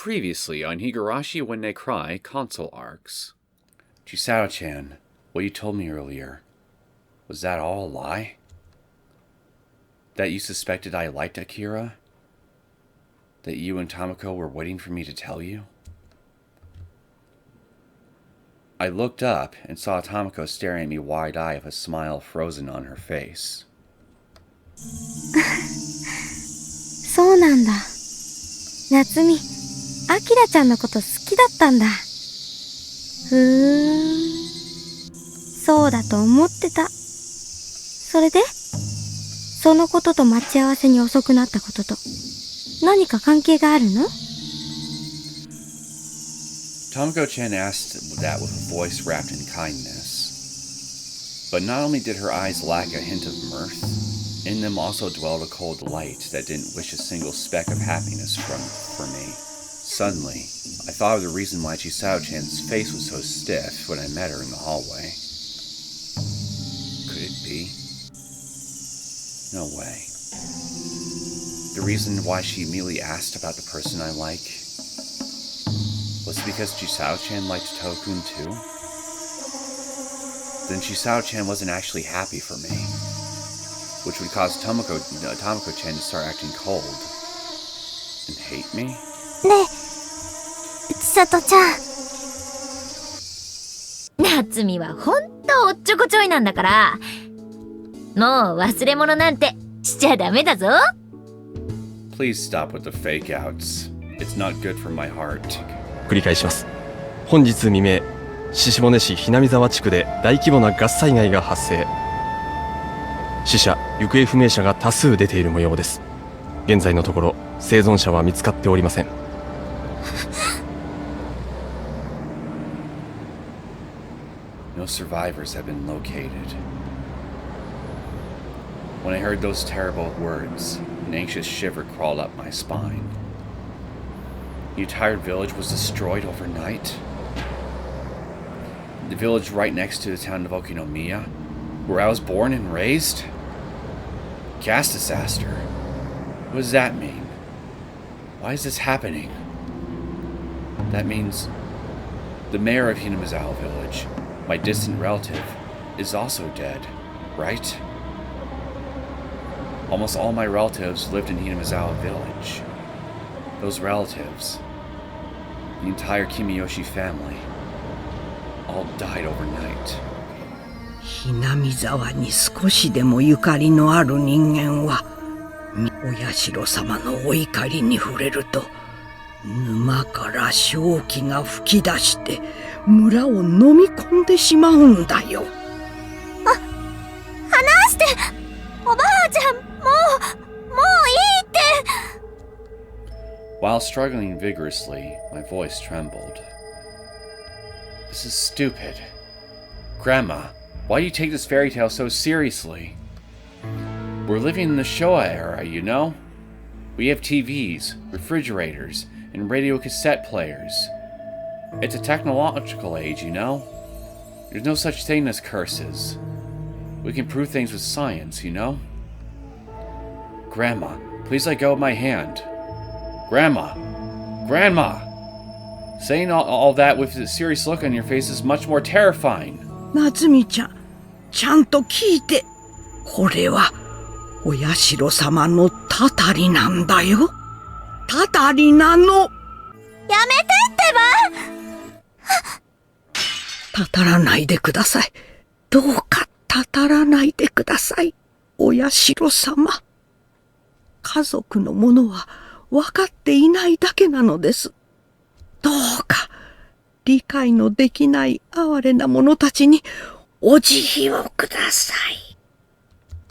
Previously on Higurashi When They Cry console arcs. Chisao-chan, what you told me earlier, was that all a lie? That you suspected I liked Akira? That you and Tomoko were waiting for me to tell you? I looked up and saw Tomoko staring at me wide-eyed with a smile frozen on her face. そうなんだ。夏美、アキラちゃんのこと好きだったんだ。そうだと思ってた。それで、そのことと待ち合わせに遅くなったことと、何か関係があるの？ Tomoko-chan asked that with a voice wrapped in kindness. But not only did her eyes lack a hint of mirth, in them also dwelled a cold light that didn't wish a single speck of happiness for me. Suddenly, I thought of the reason why Chisao-chan's face was so stiff when I met her in the hallway. Could it be? No way. The reason why she immediately asked about the person I like was because Chisao-chan liked Tokun too? Then Chisao-chan wasn't actually happy for me, which would cause Tomoko-chan to start acting cold and hate me? ねえ、千里ちゃん。夏美はほんとおっちょこちょいなんだから、もう忘れ物なんてしちゃダメだぞ。Please stop with the fake outs. It's not good for my heart. 繰り返します。本日未明、鹿骨市Hinamizawa地区で大規模なガス災害が発生。死者・行方不明者が多数出ている模様です。現在のところ生存者は見つかっておりません。No survivors have been located. When I heard those terrible words, an anxious shiver crawled up my spine. The entire village was destroyed overnight. The village right next to the town of Okinomiya, where I was born and raised? Gas disaster. What does that mean? Why is this happening? That means the mayor of Hinamizawa village, my distant relative, is also dead, right? Almost all my relatives lived in Hinamizawa village. Those relatives, the entire Kimiyoshi family, all died overnight. Hinamizawa に少しでもゆかりのある人間は、お社様のお怒りに触れると、沼から瘴気が噴き出して村を飲み込んでしまうんだよ。離して、おばあちゃん、もういいって。While struggling vigorously, my voice trembled. This is stupid. Grandma, why do you take this fairy tale so seriously? We're living in the Showa era, you know? We have TVs, refrigerators, and radio cassette players. It's a technological age, you know? There's no such thing as curses. We can prove things with science, you know? Grandma, please let go of my hand. Grandma! Grandma! Saying all that with a serious look on your face is much more terrifying. 夏美ちゃん、ちゃんと聞いて。これは、お社様のたたりなんだよ。たたりなの。やめてってば。たたらないでください。どうかたたらないでください。お社様。家族のものは分かっていないだけなのです。どうか、理解のできない哀れな者たちにお慈悲をください。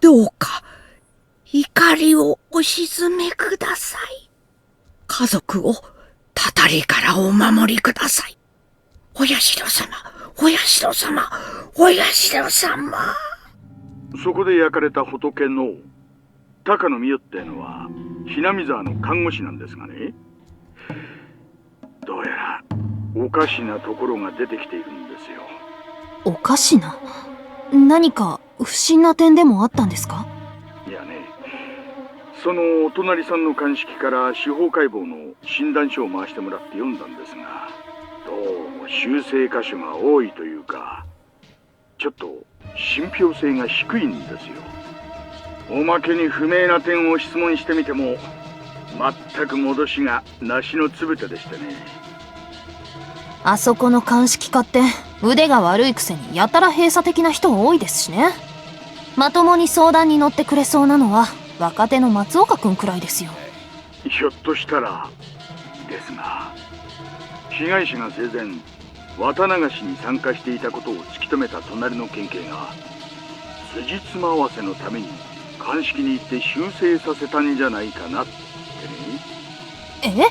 どうか、怒りをお鎮めください。家族をたたりからお守りください。お社様、お社様、お社様。そこで焼かれた仏の高野美代ってのはHinamizawaの看護師なんですがね、どうやらおかしなところが出てきているんですよ。おかしな？何か不審な点でもあったんですか？いやね、そのお隣さんの鑑識から司法解剖の診断書を回してもらって読んだんですが、どうも修正箇所が多いというか、ちょっと信憑性が低いんですよ。おまけに不明な点を質問してみても全く戻しがなしのつぶてでしてね。あそこの鑑識家って腕が悪いくせにやたら閉鎖的な人多いですしね。まともに相談に乗ってくれそうなのは若手の松岡くんくらいですよ。ひょっとしたらですが、被害者が生前綿流しに参加していたことを突き止めた隣の県警が辻褄合わせのために鑑識に行って修正させたんじゃないかなってね。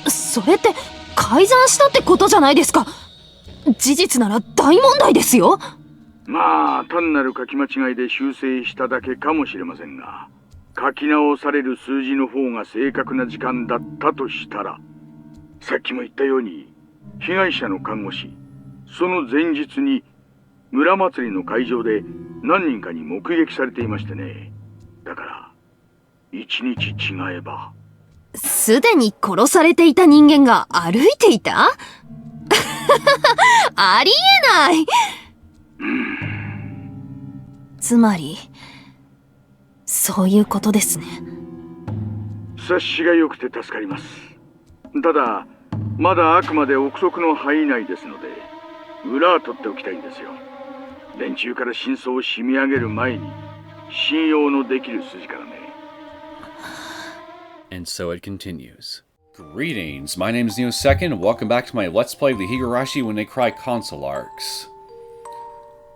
それって改ざんしたってことじゃないですか。事実なら大問題ですよ。まあ単なる書き間違いで修正しただけかもしれませんが、書き直される数字の方が正確な時間だったとしたら、さっきも言ったように被害者の看護師、その前日に村祭りの会場で何人かに目撃されていましてね。だから一日違えば。すでに殺されていた人間が歩いていたありえない。つまりそういうことですね。察しが良くて助かります。ただまだあくまで憶測の範囲内ですので裏は取っておきたいんですよ。連中から真相を締め上げる前に信用のできる筋からね。 And so it continues. Greetings, my name is Neosekken, and welcome back to my Let's Play of the Higurashi When They Cry console arcs.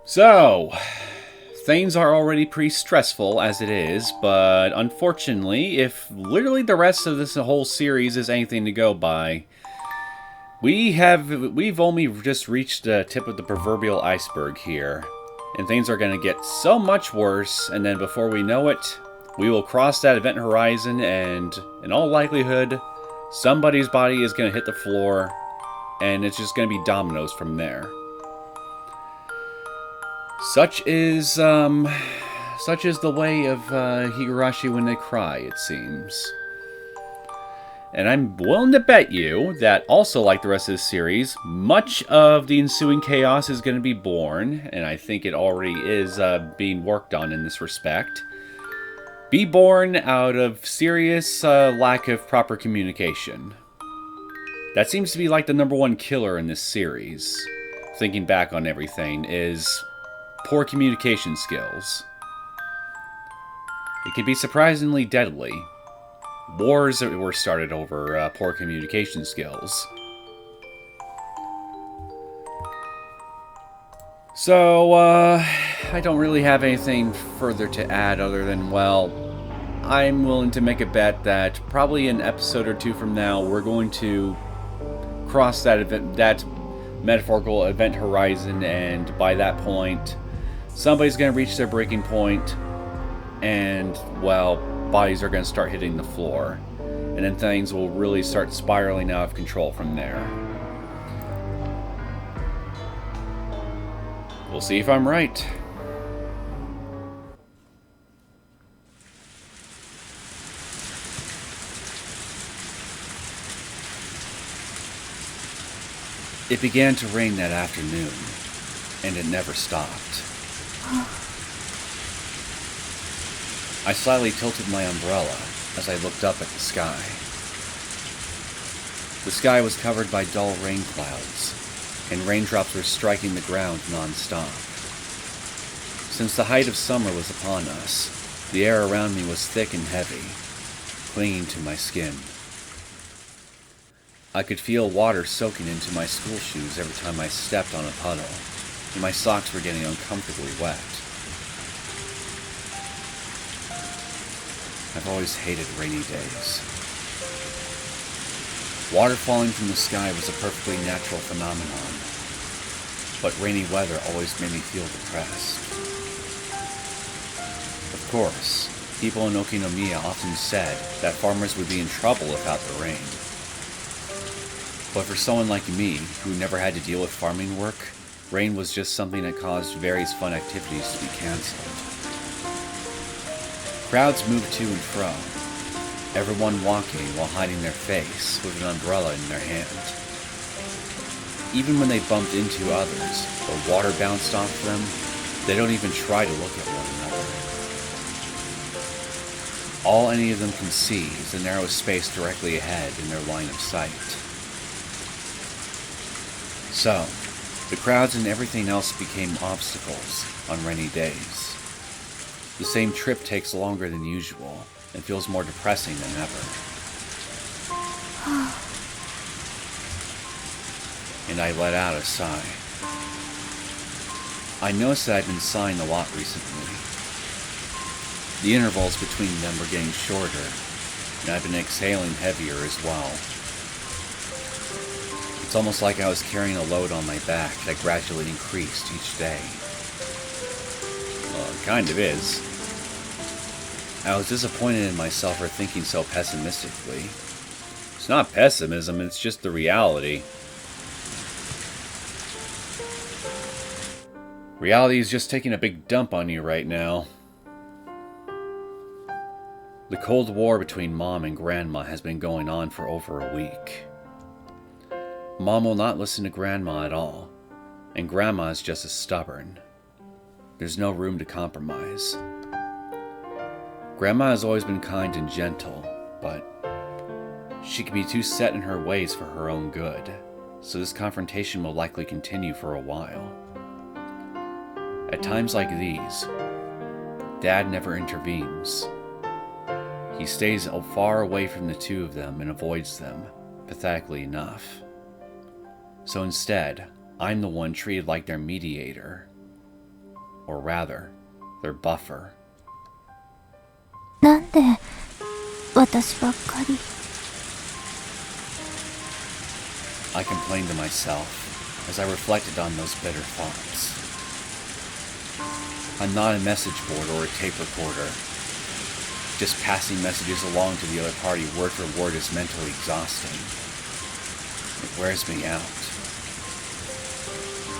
So, things are already pretty stressful as it is, but unfortunately, if literally the rest of this whole series is anything to go by, we've only just reached the tip of the proverbial iceberg here, and things are going to get so much worse, and then before we know it, we will cross that event horizon, and in all likelihood, somebody's body is going to hit the floor, and it's just going to be dominoes from there. Such is the way of Higurashi When They Cry, it seems. And I'm willing to bet you that, also like the rest of the series, much of the ensuing chaos is going to be born, and I think it already is being worked on in this respect, be born out of serious lack of proper communication. That seems to be like the #1 killer in this series, thinking back on everything, is poor communication skills. It can be surprisingly deadly. Wars were started over poor communication skills. So, I don't really have anything further to add other than, well, I'm willing to make a bet that probably an episode or two from now, we're going to cross that metaphorical event horizon, and by that point, somebody's going to reach their breaking point, and, well, bodies are going to start hitting the floor, and then things will really start spiraling out of control from there. We'll see if I'm right. It began to rain that afternoon, and it never stopped. I slightly tilted my umbrella as I looked up at the sky. The sky was covered by dull rain clouds, and raindrops were striking the ground non-stop. Since the height of summer was upon us, the air around me was thick and heavy, clinging to my skin. I could feel water soaking into my school shoes every time I stepped on a puddle, and my socks were getting uncomfortably wet. I've always hated rainy days. Water falling from the sky was a perfectly natural phenomenon, but rainy weather always made me feel depressed. Of course, people in Okinomiya often said that farmers would be in trouble without the rain. But for someone like me, who never had to deal with farming work, rain was just something that caused various fun activities to be cancelled. Crowds moved to and fro, everyone walking while hiding their face with an umbrella in their hand. Even when they bumped into others or water bounced off them, they don't even try to look at one another. All any of them can see is the narrow space directly ahead in their line of sight. So, the crowds and everything else became obstacles on rainy days. The same trip takes longer than usual and feels more depressing than ever. And I let out a sigh. I noticed that I've been sighing a lot recently. The intervals between them were getting shorter, and I've been exhaling heavier as well. It's almost like I was carrying a load on my back that gradually increased each day. Well, it kind of is. I was disappointed in myself for thinking so pessimistically. It's not pessimism, it's just the reality. Reality is just taking a big dump on you right now. The Cold War between Mom and Grandma has been going on for over a week. Mom will not listen to Grandma at all, and Grandma is just as stubborn. There's no room to compromise. Grandma has always been kind and gentle, but she can be too set in her ways for her own good, so this confrontation will likely continue for a while. At times like these, Dad never intervenes. He stays far away from the two of them and avoids them, pathetically enough. So instead, I'm the one treated like their mediator. Or rather, their buffer. なんで私ばっかり。 I complained to myself as I reflected on those bitter thoughts. I'm not a message board or a tape recorder. Just passing messages along to the other party word for word is mentally exhausting. It wears me out.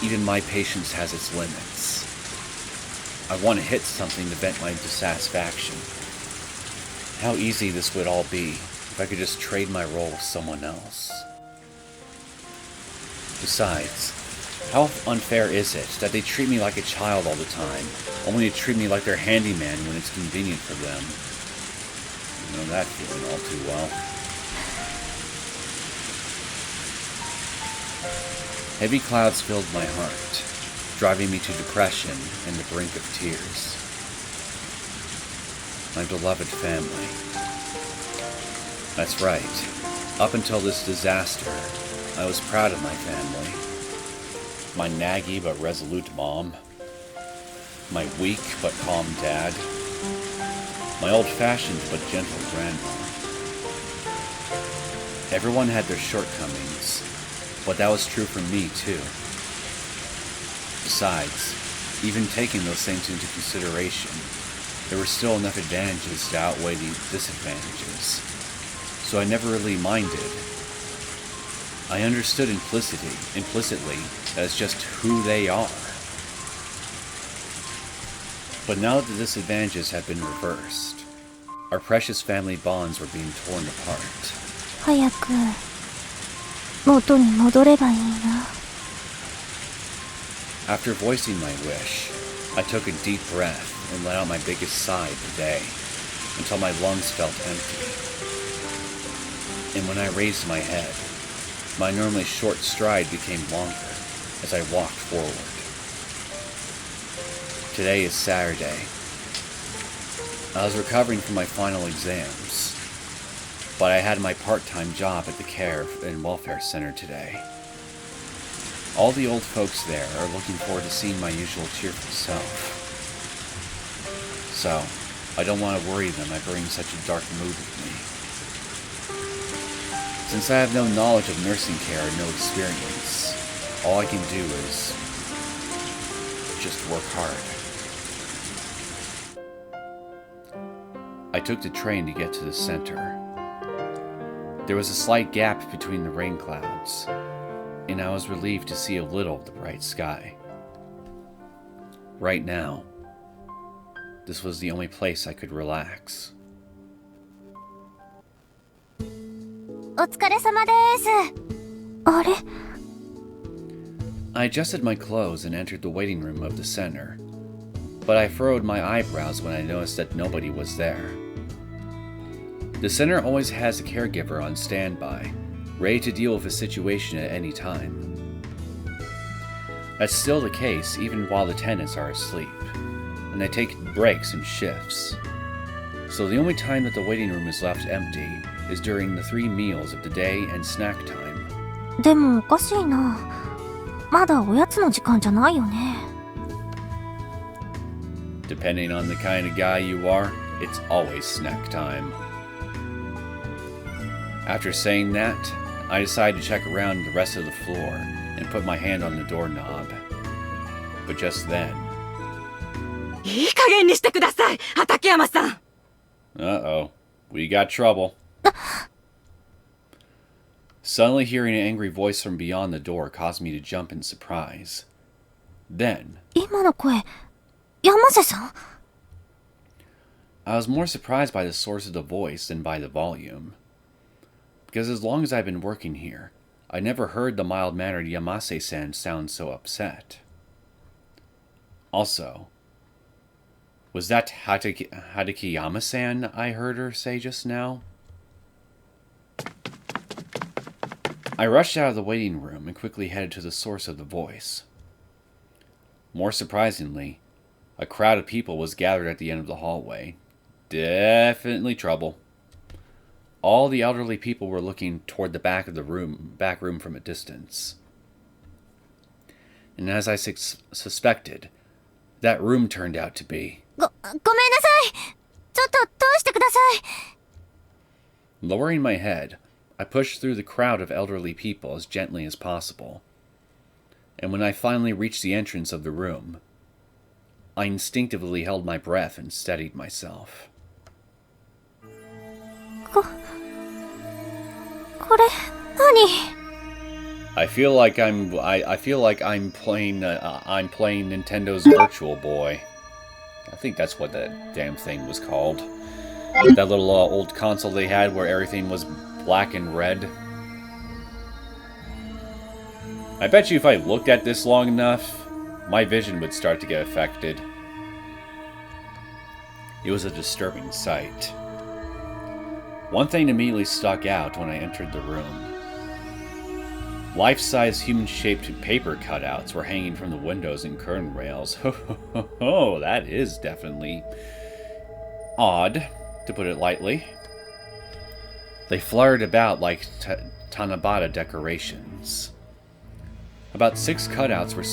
Even my patience has its limits. I want to hit something to vent my dissatisfaction. How easy this would all be if I could just trade my role with someone else. Besides, how unfair is it that they treat me like a child all the time, only to treat me like their handyman when it's convenient for them? You know that feeling all too well. Heavy clouds filled my heart, driving me to depression and the brink of tears. My beloved family. That's right. Up until this disaster, I was proud of my family. My naggy but resolute mom. My weak but calm dad. My old-fashioned but gentle grandma. Everyone had their shortcomings, but that was true for me too. Besides, even taking those things into consideration, there were still enough advantages to outweigh the disadvantages, so I never really minded. I understood implicitly that it's just who they are. But now that the disadvantages have been reversed, our precious family bonds were being torn apart. 早く元に戻ればいいな。 After voicing my wish, I took a deep breath and let out my biggest sigh of the day, until my lungs felt empty. And when I raised my head, my normally short stride became longer as I walked forward. Today is Saturday. I was recovering from my final exams, but I had my part-time job at the Care and Welfare Center today. All the old folks there are looking forward to seeing my usual cheerful self. So, I don't want to worry them by bringing such a dark mood with me. Since I have no knowledge of nursing care and no experience, all I can do is just work hard. I took the train to get to the center. There was a slight gap between the rain clouds, and I was relieved to see a little of the bright sky. Right now, this was the only place I could relax. お疲れ様です。あれ I adjusted my clothes and entered the waiting room of the center, but I furrowed my eyebrows when I noticed that nobody was there. The center always has a caregiver on standby, ready to deal with a situation at any time. That's still the case even while the tenants are asleep, and they take breaks and shifts. So the only time that the waiting room is left empty is during the 3 meals of the day and snack time. でもおかしいな。まだおやつの時間じゃないよね。Depending on the kind of guy you are, it's always snack time. After saying that, I decided to check around the rest of the floor and put my hand on the doorknob. But just then... いい加減にしてください、畠山さん。Uh-oh. We got trouble. Suddenly hearing an angry voice from beyond the door caused me to jump in surprise. Then... 今の声、山瀬さん？ I was more surprised by the source of the voice than by the volume. Because as long as I've been working here, I never heard the mild-mannered Yamase-san sound so upset. Also, was that Hadikiyama-san I heard her say just now? I rushed out of the waiting room and quickly headed to the source of the voice. More surprisingly, a crowd of people was gathered at the end of the hallway. Definitely trouble. All the elderly people were looking toward the back room from a distance. And as I suspected, that room turned out to be... ごめんなさい。ちょっと通してください。 Lowering my head, I pushed through the crowd of elderly people as gently as possible. And when I finally reached the entrance of the room, I instinctively held my breath and steadied myself. これ何？ I feel like I'm playing Nintendo's Virtual Boy. I think that's what that damn thing was called. That little old console they had where everything was black and red. I bet you if I looked at this long enough, my vision would start to get affected. It was a disturbing sight. One thing immediately stuck out when I entered the room. Life-size human-shaped paper cutouts were hanging from the windows and curtain rails. Oh, that is definitely odd, to put it lightly. They fluttered about like Tanabata decorations. About 6 cutouts were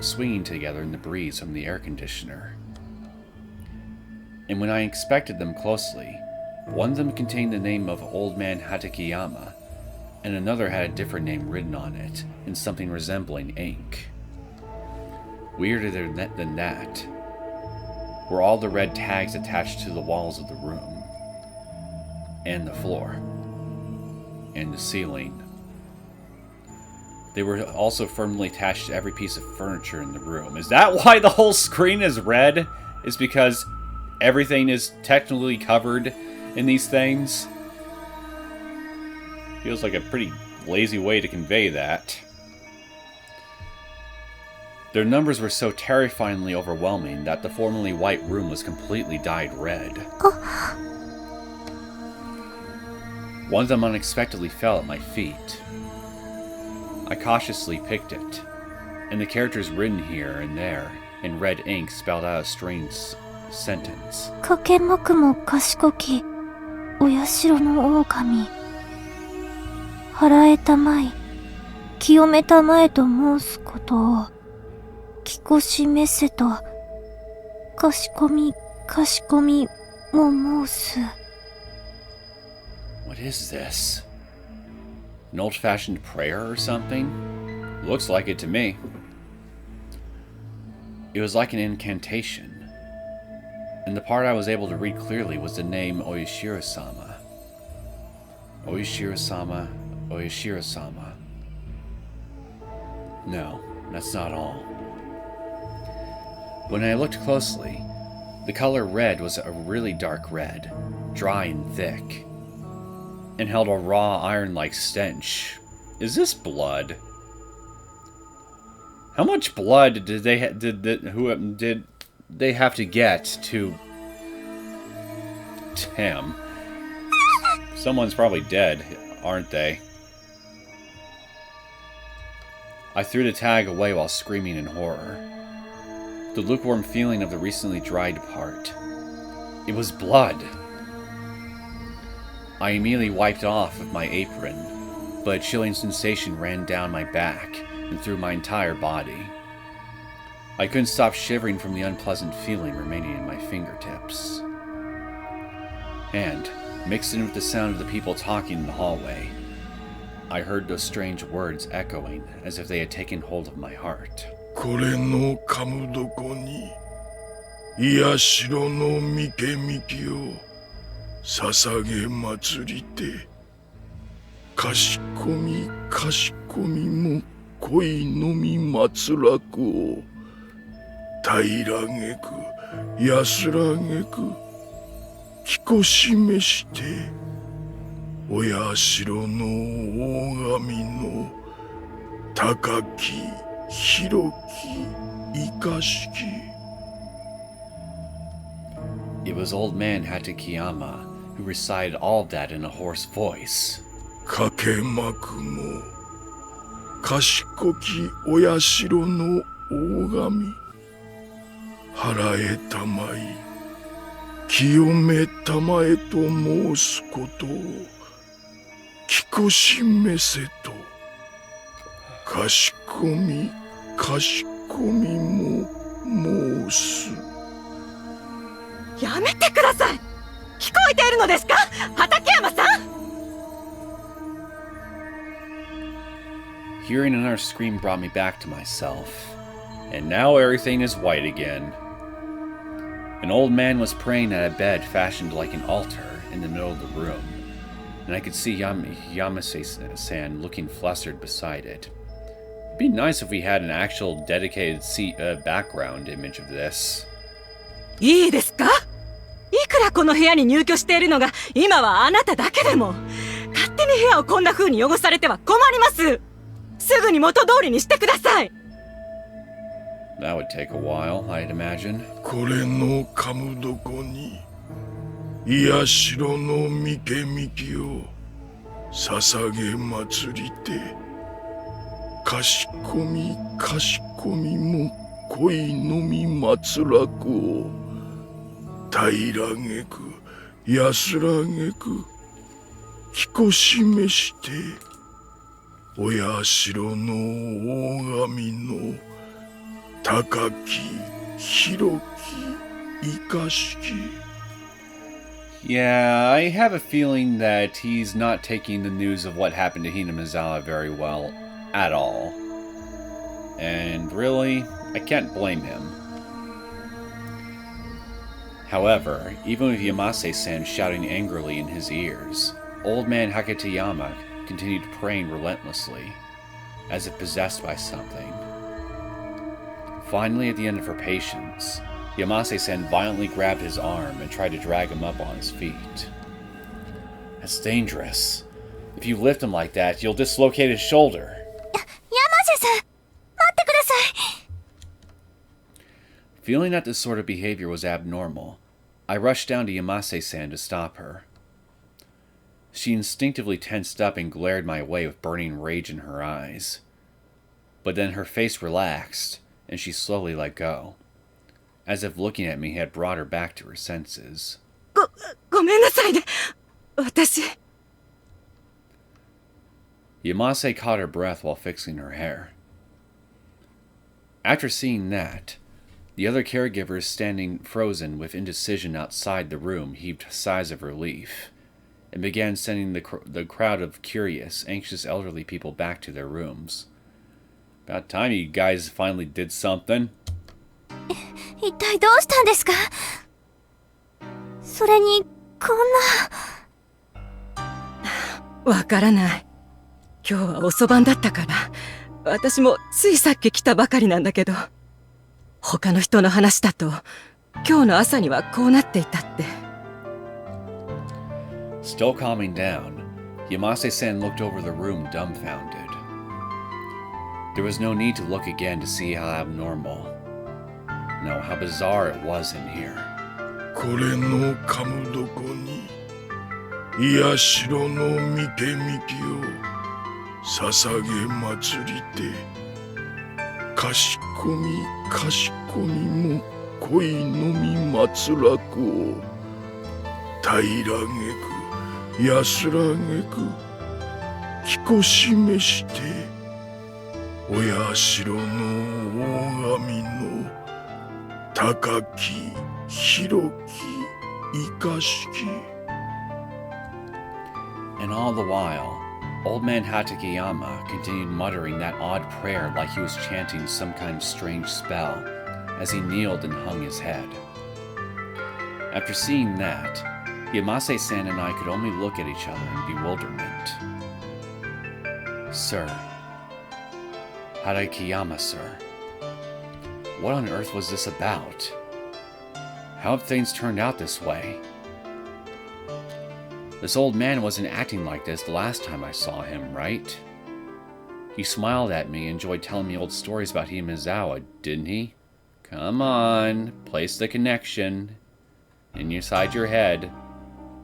swinging together in the breeze from the air conditioner. And when I inspected them closely, one of them contained the name of Old Man Hatakeyama, and another had a different name written on it, in something resembling ink. Weirder than that were all the red tags attached to the walls of the room, and the floor, and the ceiling. They were also firmly attached to every piece of furniture in the room. Is that why the whole screen is red? Is because everything is technically covered in these things? Feels like a pretty lazy way to convey that. Their numbers were so terrifyingly overwhelming that the formerly white room was completely dyed red. One of them unexpectedly fell at my feet. I cautiously picked it, and the characters written here and there in red ink spelled out a strange sentence. かけもくも賢きお社の狼払えたまい清めたまえと申すことをきこしめせとかしこみも申す。 What is this? An old-fashioned prayer or something? Looks like it to me. It was like an incantation, and the part I was able to read clearly was the name Oyashiro-sama. Oyashiro-sama, Oyashiro-sama. No, that's not all. When I looked closely, The color red was a really dark red, dry and thick, and held a raw iron-like stench. Is this blood? How much blood did they have to get to? Damn. Someone's probably dead, aren't they? I threw the tag away while screaming in horror. The lukewarm feeling of the recently dried part. It was blood. I immediately wiped off with my apron, but a chilling sensation ran down my back and through my entire body. I couldn't stop shivering from the unpleasant feeling remaining in my fingertips. And, mixed in with the sound of the people talking in the hallway, I heard those strange words echoing as if they had taken hold of my heart. これのカムどこに癒しろのみけみきを捧げ祭りてかしこみかしこみも恋のみ祭らくを平らげく安らげくきこしめしてお社の大神の高き広き生かしき It was old man Hatakeyama who recited all of that in a hoarse voice. かけまくも賢きお社の大神払えたまい清めたまえと申すことをきこしめせと賢み賢みも申すやめてください。聞こえているのですか、畠山さん。 Hearing another scream brought me back to myself, and now everything is white again. An old man was praying at a bed fashioned like an altar in the middle of the room, and I could see Yamase-san looking flustered beside it. It'd be nice if we had an actual dedicated background image of this. いいですか。いくらこの部屋に入居しているのが今はあなただけでも勝手に部屋をこんな風に汚されては困ります。すぐに元通りにしてください。 That would take a while, I'd imagine. これのカムどこに癒しろのみけみきを捧げ祭りてかしこみかしこみも恋のみ祭らくを平らげく安らげくきこしめしてお社の大神の高き広き生かしき Yeah, I have a feeling that he's not taking the news of what happened to Hinamizawa very well at all. And really, I can't blame him. However, even with Yamase-san shouting angrily in his ears, old man Hakateyama continued praying relentlessly, as if possessed by something. Finally, at the end of her patience, Yamase-san violently grabbed his arm and tried to drag him up on his feet. That's dangerous. If you lift him like that, you'll dislocate his shoulder. Yamase-san! 待ってください! Feeling that this sort of behavior was abnormal, I rushed down to Yamase-san to stop her. She instinctively tensed up and glared my way with burning rage in her eyes. But then her face relaxed, and she slowly let go, as if looking at me had brought her back to her senses. ごめんなさいね。私。 Yamase caught her breath while fixing her hair. After seeing that, the other caregivers standing frozen with indecision outside the room heaved sighs of relief, and began sending the crowd of curious, anxious elderly people back to their rooms. About time you guys finally did something. 一体どうしたんですか？それに、こんな。わからない。今日は遅番だったから、私もついさっき来たばかりなんだけど、他の人の話だと、今日の朝にはこうなっていたって。Still calming down, Yamase-san looked over the room dumbfounded. There was no need to look again to see how abnormal, no, how bizarre it was in here. これのカム床に癒しろの三毛みきを捧げ祭りて、かしこみかしこみも恋のみ祭らくを平らげく安らげくきこしめして、お社の大神の高き広き生かしき。 And all the while, Old Man Hatakeyama continued muttering that odd prayer like he was chanting some kind of strange spell as he kneeled and hung his head. After seeing that, Yamase-san and I could only look at each other in bewilderment. Sir. Hatakeyama, sir. What on earth was this about? How have things turned out this way? This old man wasn't acting like this the last time I saw him, right? He smiled at me and enjoyed telling me old stories about Hinamizawa, didn't he? Come on, place the connection. Inside your head.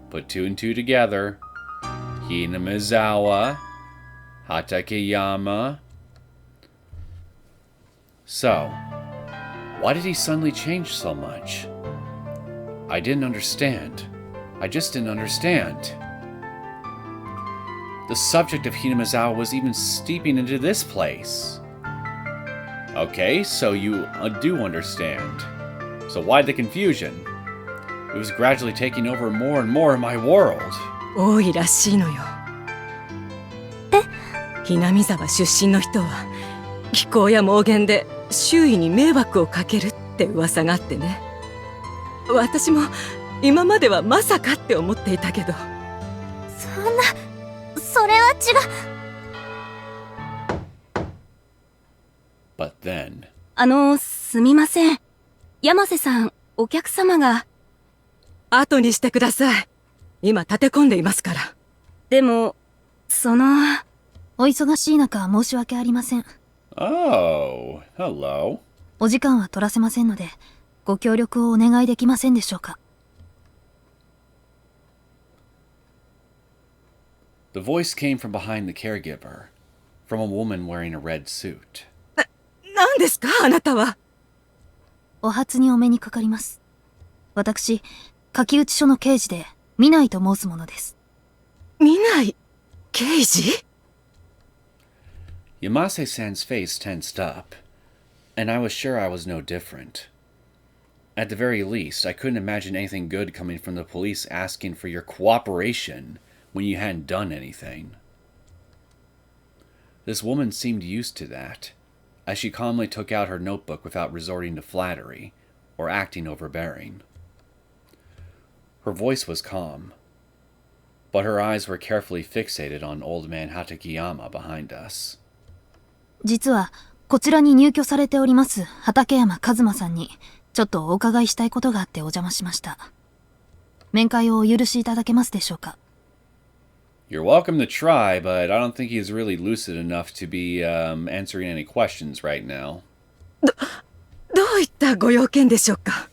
Put two and two together. Hinamizawa. Hatakeyama. So, why did he suddenly change so much? I didn't understand. I just didn't understand. The subject of Hinamizawa was even steeping into this place. Okay, so you do understand. So why the confusion? It was gradually taking over more and more of my world. 多いらしいのよ。Hinamizawa 出身の人は気候や妄言で周囲に迷惑をかけるって噂があってね。私も今まではまさかって思っていたけど。そんな、それは違う。But then... すみません。山瀬さん、お客様が。後にしてください。今立て込んでいますから。でも、お忙しい中申し訳ありません。Oh, hello. お時間は取らせませんので、ご協力をお願いできませんでしょうか。The voice came from behind the caregiver, from a woman wearing a red suit. 何ですか、あなたは。お初にお目にかかります。私、柿内署の刑事で、見ないと申すものです。見ない刑事？ Yamase-san's face tensed up, and I was sure I was no different. At the very least, I couldn't imagine anything good coming from the police asking for your cooperation when you hadn't done anything. This woman seemed used to that, as she calmly took out her notebook without resorting to flattery or acting overbearing. Her voice was calm, but her eyes were carefully fixated on old man Hatakeyama behind us. 実は、こちらに入居されております畠山一馬さんに、ちょっとお伺いしたいことがあってお邪魔しました。面会をお許しいただけますでしょうか。You're welcome to try, but I don't think he's really lucid enough to be answering any questions right now. どういったご用件でしょうか。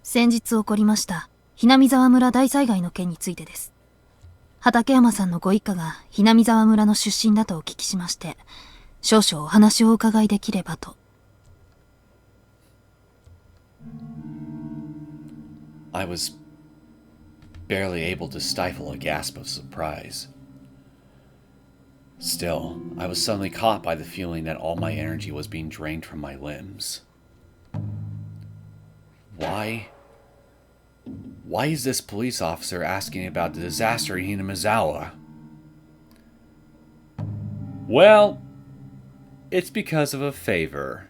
先日起こりましたHinamizawa村大災害の件についてです。畠山さんのご一家がHinamizawa村の出身だとお聞きしまして、少々お話をお伺いできればと。I was barely able to stifle a gasp of surprise. Still, I was suddenly caught by the feeling that all my energy was being drained from my limbs. Why is this police officer asking about the disaster in Hinamizawa? Well, it's because of a favor.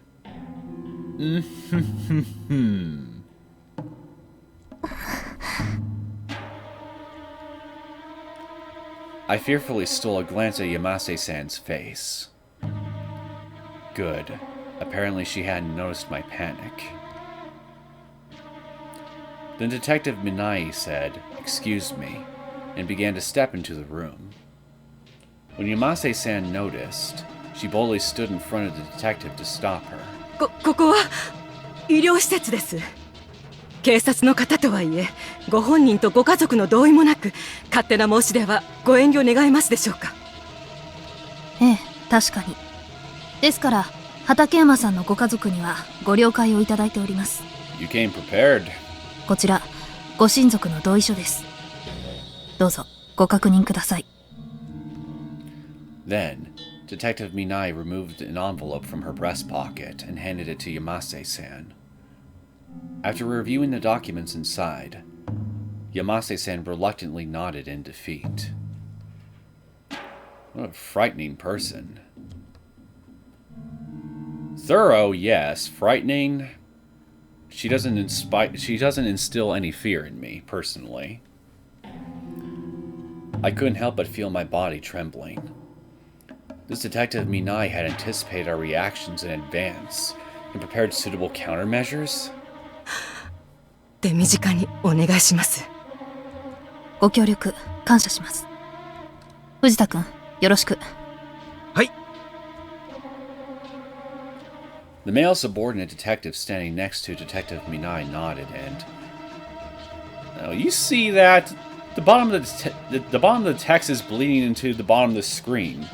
I fearfully stole a glance at Yamase-san's face. Good. Apparently she hadn't noticed my panic. Then Detective Minai said, "Excuse me," and began to step into the room. When Yamase-san noticed, she boldly stood in front of the detective to stop her. ここは医療施設です。警察の方とはいえ、ご本人とご家族の同意もなく、勝手な申し出はご遠慮願えますでしょうか。ええ、確かに。ですから、畠山さんのご家族にはご了解をいただいております。You came prepared. こちら、ご親族の同意書です。どうぞ、ご確認ください。Then, Detective Minai removed an envelope from her breast pocket and handed it to Yamase-san. After reviewing the documents inside, Yamase-san reluctantly nodded in defeat. What a frightening person. Thorough, yes. Frightening. She doesn't instill any fear in me, personally. I couldn't help but feel my body trembling. This Detective Minai had anticipated our reactions in advance and prepared suitable countermeasures. 手短にお願いします。ご協力感謝します。藤田くん、よろしく。はい。The male subordinate detective standing next to Detective Minai nodded and... Oh, you see that? The bottom of the bottom of the text is bleeding into the bottom of the screen.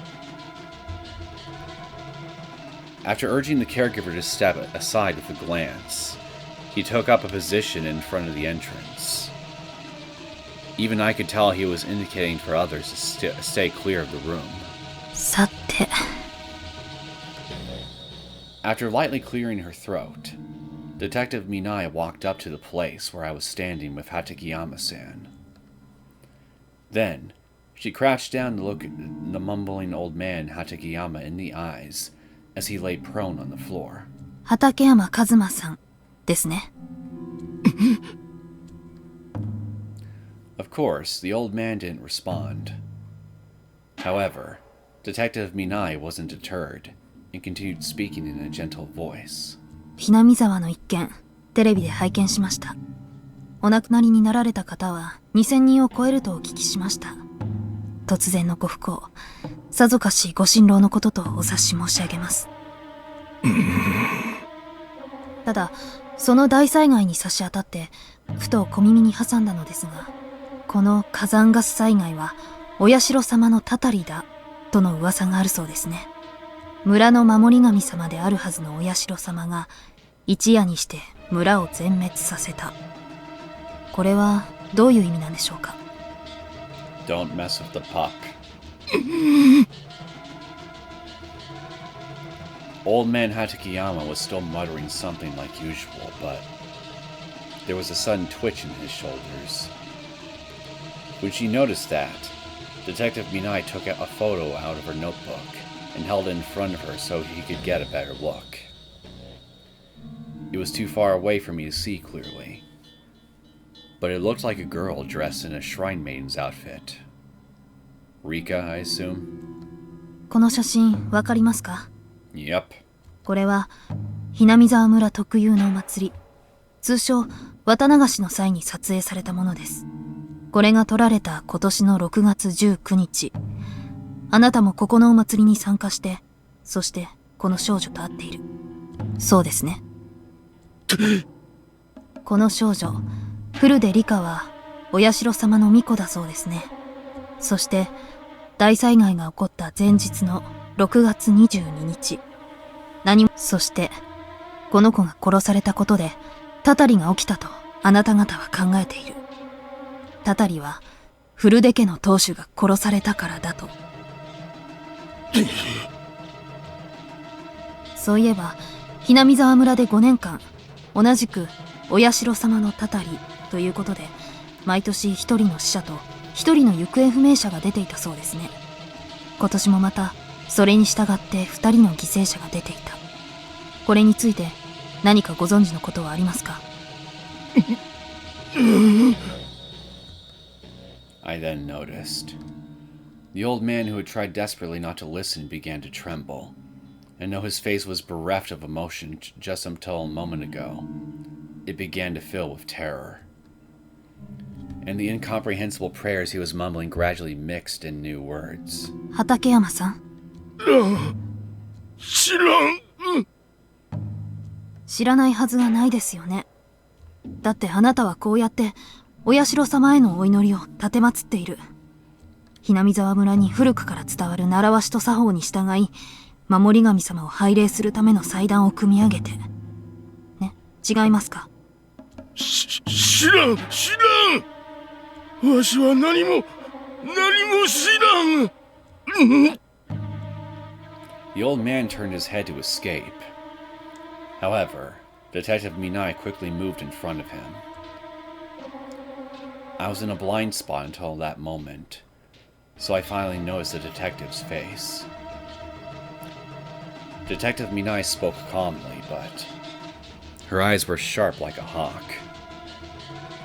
After urging the caregiver to step aside with a glance, he took up a position in front of the entrance. Even I could tell he was indicating for others to stay clear of the room. さて。After lightly clearing her throat, Detective Minai walked up to the place where I was standing with Hatakeyama-san. Then, she crouched down to look at the mumbling old man Hatakeyama in the eyes as he lay prone on the floor. 畠山一馬さんですね。Of course, the old man didn't respond. However, Detective Minai wasn't deterred and continued speaking in a gentle voice. Hinamizawaの一件、テレビで拝見しました。お亡くなりになられた方は2000人を超えるとお聞きしました。突然のご不幸、さぞかしご心労のこととお察し申し上げます。ただ、その大災害に差し当たって、ふと小耳に挟んだのですが、この火山ガス災害は、お社様のたたりだ、との噂があるそうですね。村の守り神様であるはずのお社様が、一夜にして村を全滅させた。これはどういう意味なんでしょうか。Don't mess with the pup. Old man Hatakeyama was still muttering something like usual, but there was a sudden twitch in his shoulders. When she noticed that, Detective Minai took a photo out of her notebook and held it in front of her so he could get a better look. It was too far away for me to see clearly, but it looked like a girl dressed in a shrine maiden's outfit. Rika, I assume? この写真わかりますか？ Yep. これはHinamizawa村特有のお祭り、通称綿流しの際に撮影されたものです。これが撮られた今年の6月19日。あなたもここのお祭りに参加して、そしてこの少女と会っている。そうですね。この少女、古出理香はお社様の巫女だそうですね。そして大災害が起こった前日の6月22日。そしてこの子が殺されたことでたたりが起きたとあなた方は考えている。たたりは古出家の当主が殺されたからだと。そういえばHinamizawa村で5年間同じくお社様のたたりということで毎年1人の死者と1人の行方不明者が出ていたそうですね。今年もまたそれに従って2人の犠牲者が出ていた。これについて何かご存知のことはありますか？ I then noticed. The old man who had tried desperately not to listen began to tremble, and though his face was bereft of emotion just until a moment ago, it began to fill with terror. and the incomprehensible prayers he was mumbling gradually mixed in new words. 畠山さん、知らん。知らないはずがないですよね。だってあなたはこうやってお社様へのお祈りを奉っている。南沢村に古くから伝わる習わしと作法に従い、守り神様を拝礼するための祭壇を組み上げて。ね、違いますか？知らん。わしは何も知らん。The old man turned his head to escape. However, Detective Minai quickly moved in front of him. I was in a blind spot until that moment, so I finally noticed the detective's face. Detective Minai spoke calmly, but her eyes were sharp like a hawk.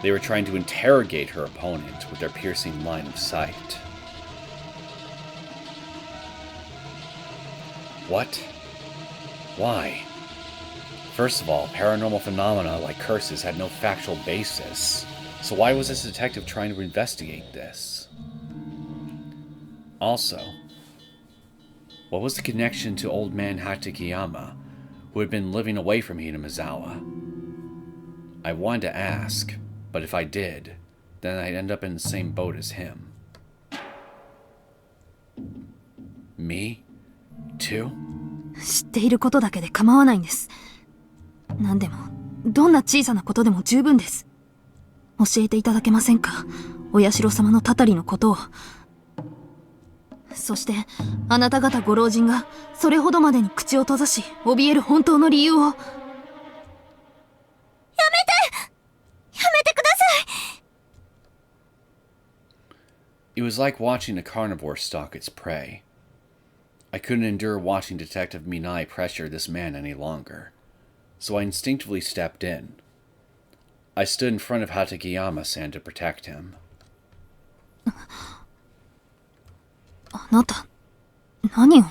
They were trying to interrogate her opponent with their piercing line of sight. What? Why? First of all, paranormal phenomena like curses had no factual basis, so why was this detective trying to investigate this? Also, what was the connection to old man Hatakeyama, who had been living away from Hinamizawa? I wanted to ask, but if I did, then I'd end up in the same boat as him. Me? Too? 知っていることだけで構わないんです。何でも、どんな小さなことでも十分です。教えていただけませんか？お社様のたたりのことを。そして、あなた方ご老人がそれほどまでに口を閉ざし、怯える本当の理由を。やめてください！ It was like watching a carnivore stalk its prey. I couldn't endure watching Detective Minai pressure this man any longer, so I instinctively stepped in. I stood in front of Hatakeyama-san to protect him. あなた、何を？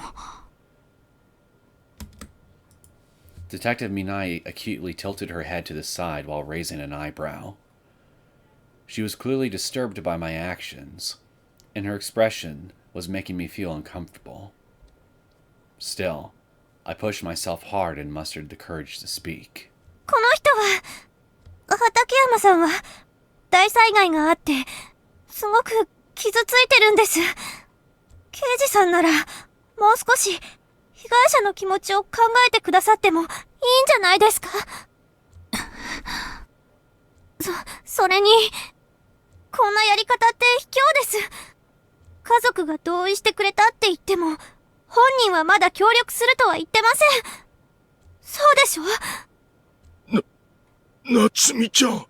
Detective Minai acutely tilted her head to the side while raising an eyebrow. She was clearly disturbed by my actions, and her expression was making me feel uncomfortable. Still, I pushed myself hard and mustered the courage to speak. この人は、畠山さんは、大災害があって、すごく傷ついてるんです。刑事さんなら、もう少し、被害者の気持ちを考えてくださってもいいんじゃないですか？それに、こんなやり方って卑怯です。家族が同意してくれたって言っても、本人はまだ協力するとは言ってません。そうでしょ？夏美ちゃん。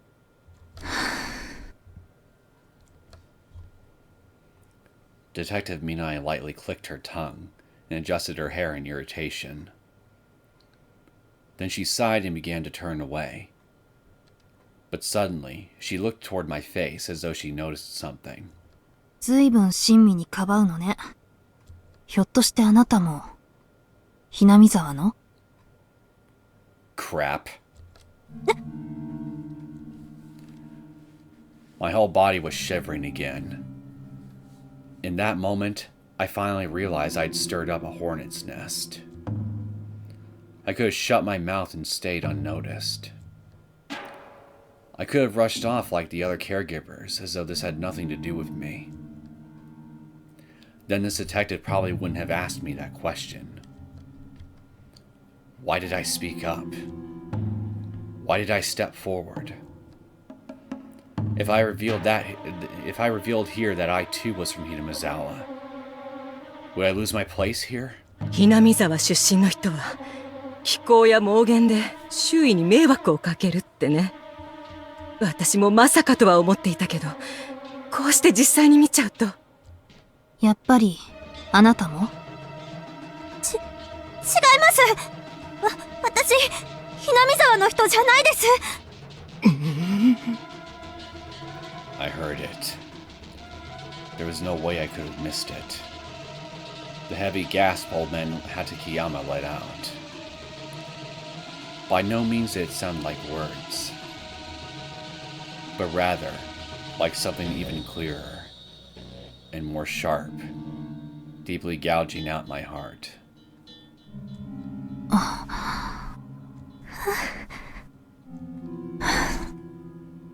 Detective Minai lightly clicked her tongue and adjusted her hair in irritation. Then she sighed and began to turn away. But suddenly, she looked toward my face as though she noticed something. ずいぶん親身にかばうのね。ひょっとしてあなたも、南沢の？ Crap. My whole body was shivering again. In that moment, I finally realized I'd stirred up a hornet's nest. I could have shut my mouth and stayed unnoticed. I could have rushed off like the other caregivers, as though this had nothing to do with me. Then this detective probably wouldn't have asked me that question. Why did I speak up? Why did I step forward? If I revealed here that I too was from Hinamizawa, would I lose my place here? 南沢出身の人は非行や妄言で周囲に迷惑をかけるってね。私もまさかとは思っていたけど、こうして実際に見ちゃうと。やっぱりあなたも？違います。私、南沢の人じゃないです。I heard it. There was no way I could have missed it. The heavy gasp old man Hatakeyama let out. By no means did it sound like words, but rather like something even clearer and more sharp, deeply gouging out my heart.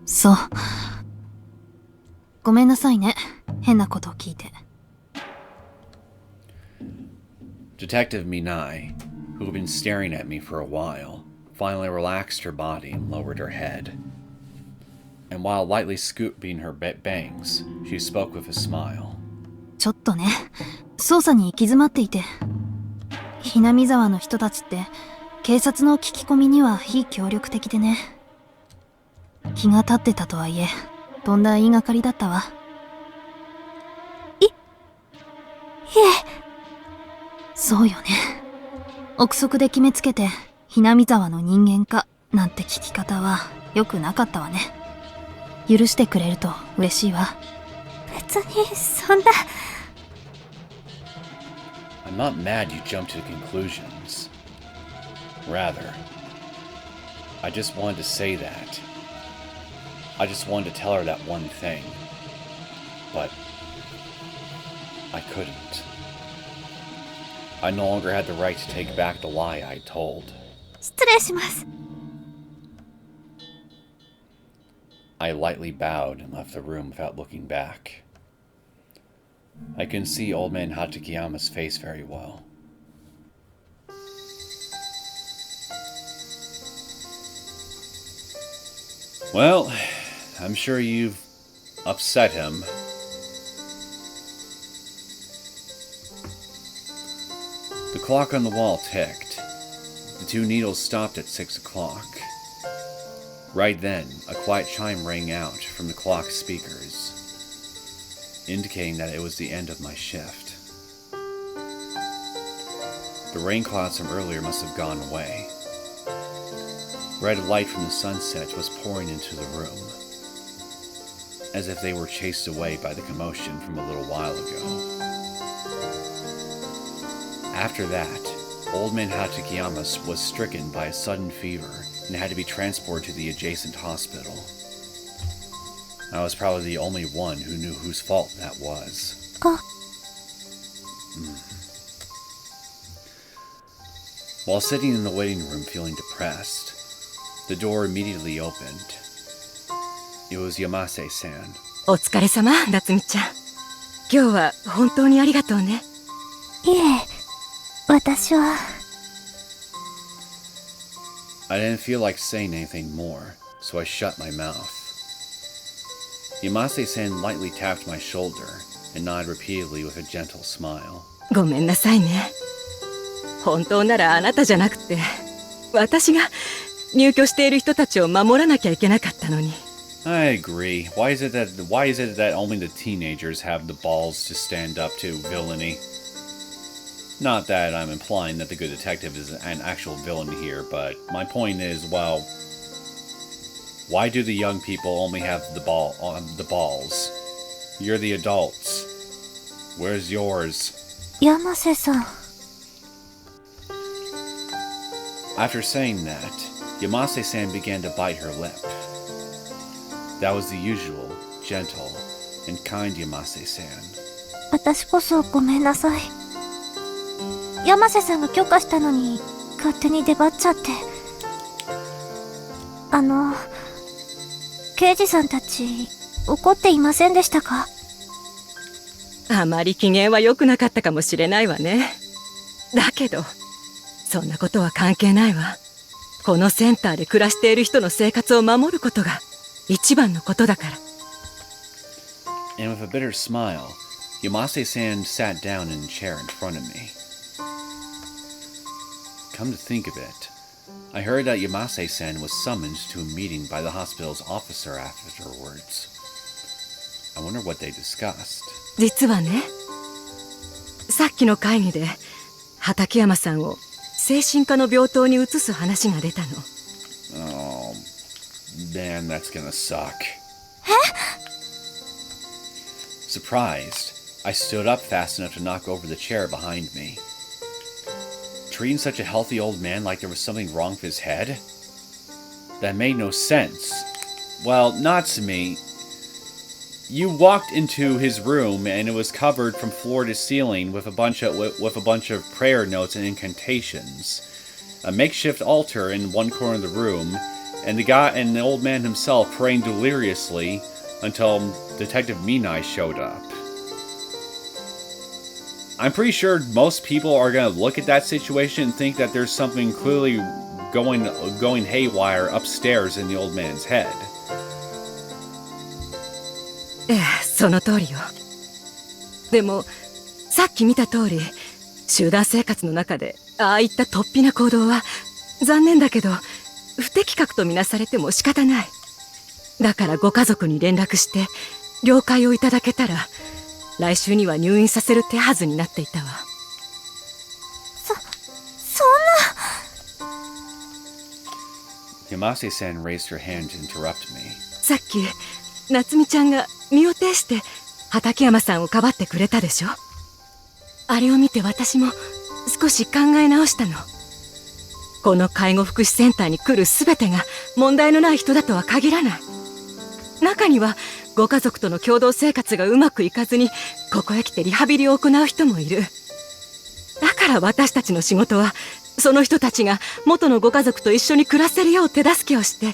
そう。ごめんなさいね。変なことを聞いて。Detective Minai, who had been staring at me for a while, finally relaxed her body and lowered her head. And while lightly scooping her bangs, she spoke with a smile. ちょっとね、捜査に行き詰まっていて。ひなみざわの人たちって、警察の聞き込みには非協力的でね。気が立ってたとはいえ、とんだ言いがかりだったわ。いえ。そうよね。憶測で決めつけて、ひなみざわの人間か、なんて聞き方は良くなかったわね。許してくれると嬉しいわ。別に、そんな。I'm not mad you jumped to conclusions. Rather, I just wanted to say that. I just wanted to tell her that one thing. But I couldn't. I no longer had the right to take back the lie I told. 失礼します。I lightly bowed and left the room without looking back. I can see old man Hatakeyama's face very well. Well, I'm sure you've upset him. The clock on the wall ticked. The 2 needles stopped at 6 o'clock. Right then, a quiet chime rang out from the clock's speakers, indicating that it was the end of my shift. The rain clouds from earlier must have gone away. Red light from the sunset was pouring into the room, as if they were chased away by the commotion from a little while ago. After that, old man Hatakeyama was stricken by a sudden fever and had to be transported to the adjacent hospital. I was probably the only one who knew whose fault that was. While sitting in the waiting room feeling depressed, the door immediately opened. It was Yamase-san. お疲れ様、夏美ちゃん。今日は本当にありがとうね。いえ、私は。I didn't feel like saying anything more, so I shut my mouth. Yamase-san lightly tapped my shoulder and nodded repeatedly with a gentle smile. ごめんなさいね。本当ならあなたじゃなくて、私が入居している人たちを守らなきゃいけなかったのに。I agree. Why is it that only the teenagers have the balls to stand up to villainy? Not that I'm implying that the good detective is an actual villain here, but my point is, well, why do the young people only have the balls? You're the adults. Where's yours? 山瀬さん。After saying that, Yamase-san began to bite her lip. That was the usual, gentle, and kind Yamase-san. 私こそごめんなさい。山瀬さんが許可したのに勝手に出張っちゃって。刑事さんたち怒っていませんでしたか？あまり機嫌は良くなかったかもしれないわね。だけどそんなことは関係ないわ。このセンターで暮らしている人の生活を守ることが一番のことだから。And with a bitter smile, Yamase-san sat down in a chair in front of me. Come to think of it, I heard that Yamase-san was summoned to a meeting by the hospital's officer afterwards. I wonder what they discussed. 実はね、さっきの会議で畠山さんを精神科の病棟に移す話が出たの。Oh, man, that's gonna suck. Surprised, I stood up fast enough to knock over the chair behind me. Treating such a healthy old man like there was something wrong with his head? That made no sense. Well, Natsumi... You walked into his room and it was covered from floor to ceiling with a bunch of prayer notes and incantations. A makeshift altar in one corner of the room, and the old man himself praying deliriously until Detective Minai showed up. I'm pretty sure most people are gonna look at that situation and think that there's something clearly going haywire upstairs in the old man's head. その通りよ。でもさっき見た通り、集団生活の中でああいった突飛な行動は残念だけど不適格とみなされても仕方ない。だからご家族に連絡して了解をいただけたら、来週には入院させる手はずになっていたわ。そんな。Yamase-san raised her hand to interrupt me. さっき夏美ちゃんが身を挺して畠山さんをかばってくれたでしょ。あれを見て私も少し考え直したの。この介護福祉センターに来る全てが問題のない人だとは限らない。中にはご家族との共同生活がうまくいかずにここへ来てリハビリを行う人もいる。だから私たちの仕事はその人たちが元のご家族と一緒に暮らせるよう手助けをして、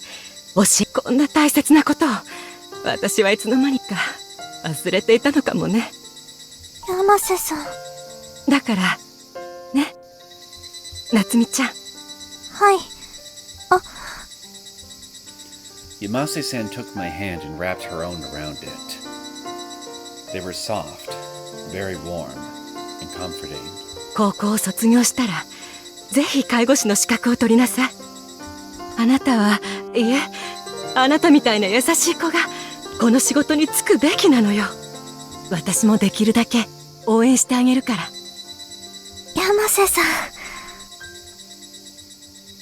こんな大切なことを私はいつの間にか忘れていたのかもね。山瀬さん。だからね、夏美ちゃん。はい。Yamase-san took my hand and wrapped her own around it. They were soft, very warm, and comforting. 高校を卒業したらぜひ介護士の資格を取りなさい。あなたはいえ、あなたみたいな優しい子がこの仕事に就くべきなのよ。私もできるだけ応援してあげるから。山瀬さん。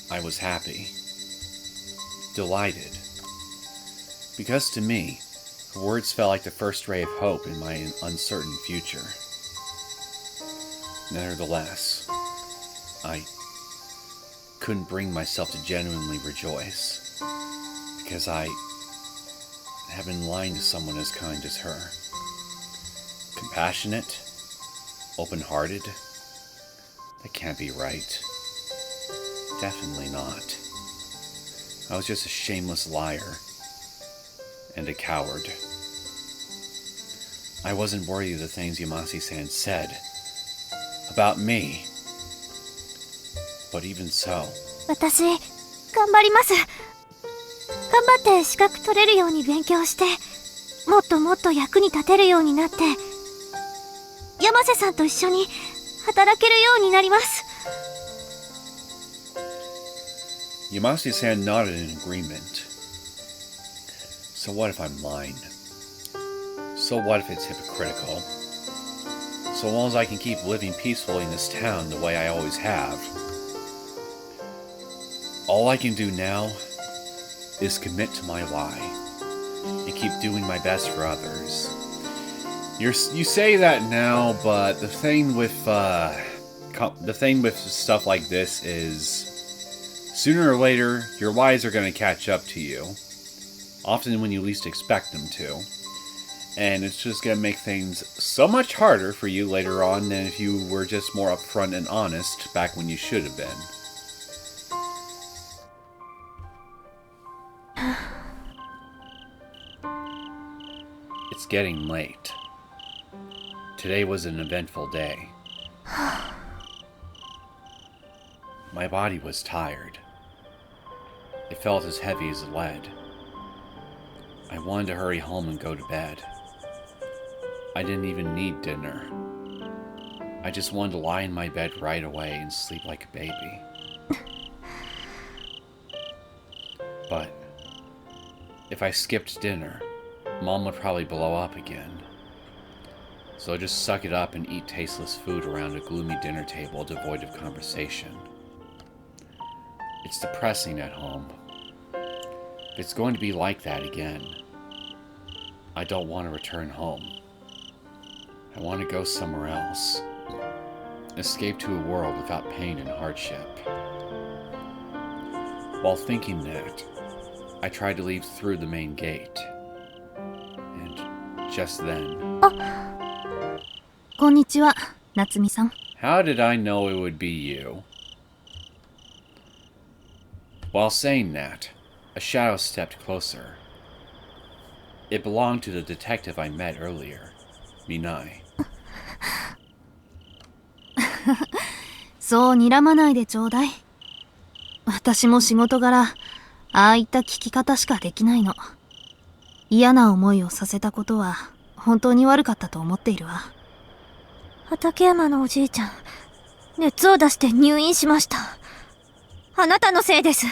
I was happy, delighted, because to me, her words felt like the first ray of hope in my uncertain future. Nevertheless, I couldn't bring myself to genuinely rejoice, because I have been lying to someone as kind as her. Compassionate, open-hearted, that can't be right. Definitely not. I was just a shameless liar and a coward. I wasn't worthy of the things Yamase-san said about me. But even so. 私、頑張ります。頑張って資格取れるように勉強して、もっともっと役に立てるようになって、山瀬さんと一緒に働けるようになります。Yamase-san nodded in agreement. So what if I'm lying? So what if it's hypocritical? So long as I can keep living peacefully in this town the way I always have. All I can do now is commit to my lie and keep doing my best for others. You say that now, but the thing with stuff like this is, sooner or later, your lies are going to catch up to you. Often when you least expect them to. And it's just going to make things so much harder for you later on than if you were just more upfront and honest back when you should have been. It's getting late. Today was an eventful day. My body was tired. It felt as heavy as lead. I wanted to hurry home and go to bed. I didn't even need dinner. I just wanted to lie in my bed right away and sleep like a baby. But if I skipped dinner, Mom would probably blow up again. So I just suck it up and eat tasteless food around a gloomy dinner table devoid of conversation. It's depressing at home. If it's going to be like that again, I don't want to return home. I want to go somewhere else. Escape to a world without pain and hardship. While thinking that, I tried to leave through the main gate. And just then. こんにちは、夏美さん。 How did I know it would be you? While saying that, a shadow stepped closer. It belonged to the detective I met earlier, Minai. そう睨まないでちょうだい。私も仕事柄、ああいった聞き方しかできないの。嫌な思いをさせたことは本当に悪かったと思っているわ。畠山のおじいちゃん、熱を出して入院しました。あなたのせいです。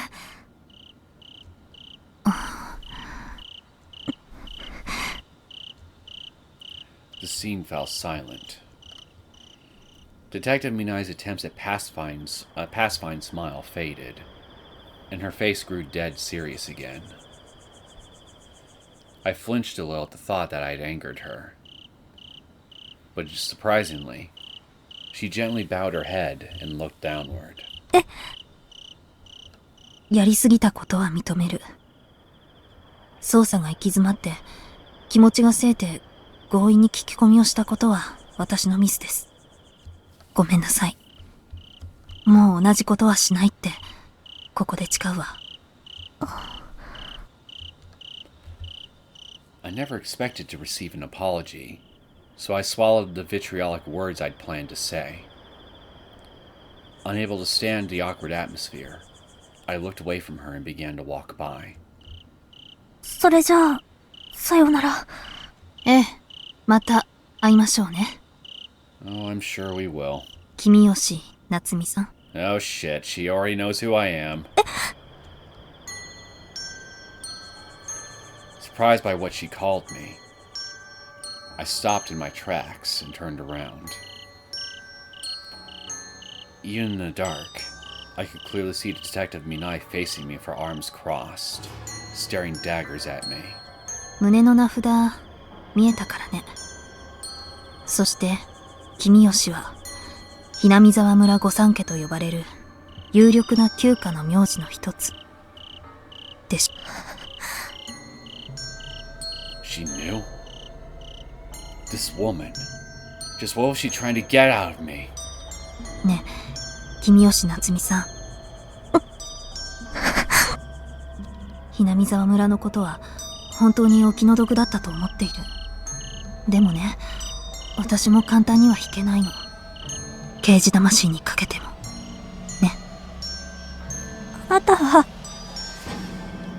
The scene fell silent. Detective Minai's attempts at pacifying smile faded, and her face grew dead serious again. I flinched a little at the thought that I had angered her. But surprisingly, she gently bowed her head and looked downward. やりすぎたことは認める。捜査が行き詰まって気持ちがせいて強引に聞き込みをしたことは私のミスです。ごめんなさい。もう同じことはしないってここで誓うわ。I never expected to receive an apology, so I swallowed the vitriolic words I'd planned to say. Unable to stand the awkward atmosphere, I looked away from her and began to walk by. それじゃあ、さよなら。ええ、また会いましょうね。Oh, I'm sure we will. 君吉夏美さん。Oh shit, she already knows who I am. Surprised by what she called me, I stopped in my tracks and turned around. Even in the dark, I could clearly see Detective Minai facing me with her arms crossed, staring daggers at me. 胸の名札見えたからね。そして君吉はHinamizawa村御三家と呼ばれる有力な旧家の名字の一つでし。She knew? This woman. Just what was she trying to get out of me? ねえ、君吉夏美さん。Hinamizawa村のことは本当にお気の毒だったと思っている。でもね、私も簡単には引けないの。刑事魂にかけても。ね。あなたは、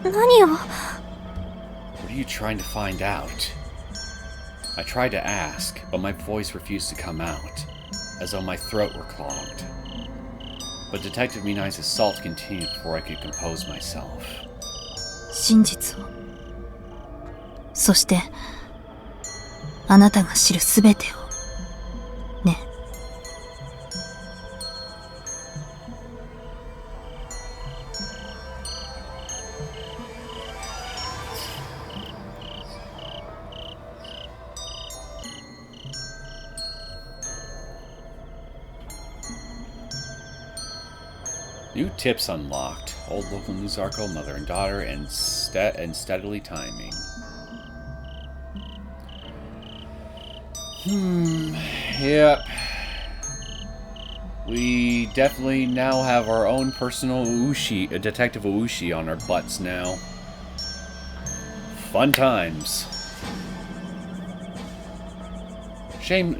何を。What are you trying to find out? I tried to ask, but my voice refused to come out, as though my throat were clogged. But Detective Minai's assault continued before I could compose myself. 真実を。そして、あなたが知るすべてを。ね。New tips unlocked. Old local news article, mother and daughter, and steadily timing. Yep. We definitely now have our own personal Detective Ushi on our butts now. Fun times. Shame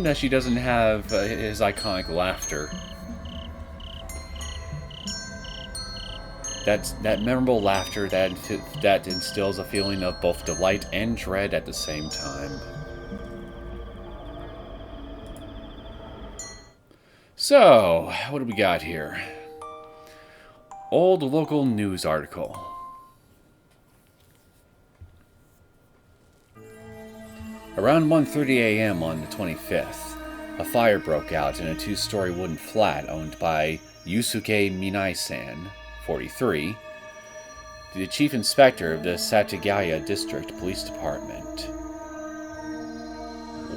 that she doesn't have his iconic laughter. That memorable laughter that instills a feeling of both delight and dread at the same time. So, what do we got here? Old local news article. Around 1:30 a.m. on the 25th, a fire broke out in a two-story wooden flat owned by Yusuke Minai-san, 43, the chief inspector of the Satagaya District Police Department.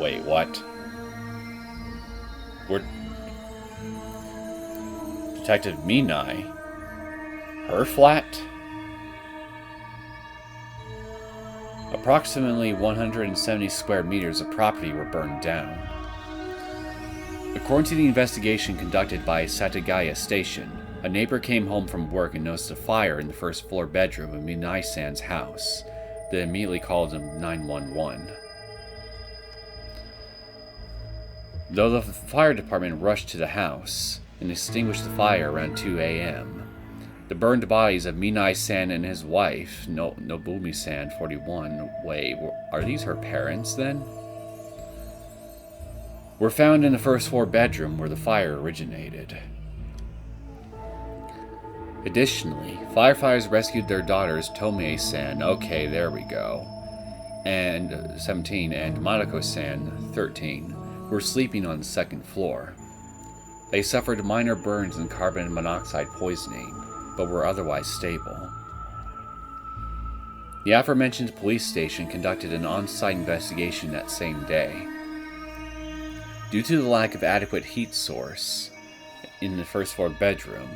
Wait, what? Detective Minai? Her flat? A Approximately 170 square meters of property were burned down. According to the investigation conducted by Satagaya Station, a neighbor came home from work and noticed a fire in the first floor bedroom of Minai-san's house. They immediately called 911. Though the fire department rushed to the house and extinguished the fire around 2 a.m., the burned bodies of Minai-san and his wife, Nobumi-san, 41, wait, are these her parents then? Were found in the first floor bedroom where the fire originated. Additionally, firefighters rescued their daughters Tomei-san, okay, there we go, and 17, and Madako-san, 13, who were sleeping on the second floor. They suffered minor burns and carbon monoxide poisoning, but were otherwise stable. The aforementioned police station conducted an on-site investigation that same day. Due to the lack of adequate heat source in the first floor bedroom,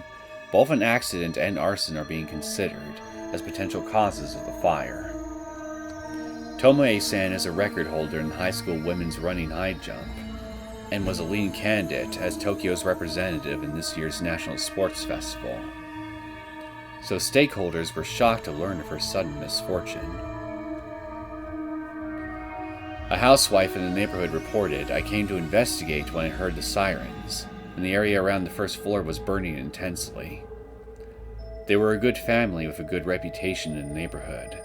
both an accident and arson are being considered as potential causes of the fire. Tomoe-san is a record holder in high school women's running high jump, and was a leading candidate as Tokyo's representative in this year's National Sports Festival. So stakeholders were shocked to learn of her sudden misfortune. A housewife in the neighborhood reported, "I came to investigate when I heard the sirens, and the area around the first floor was burning intensely. They were a good family with a good reputation in the neighborhood,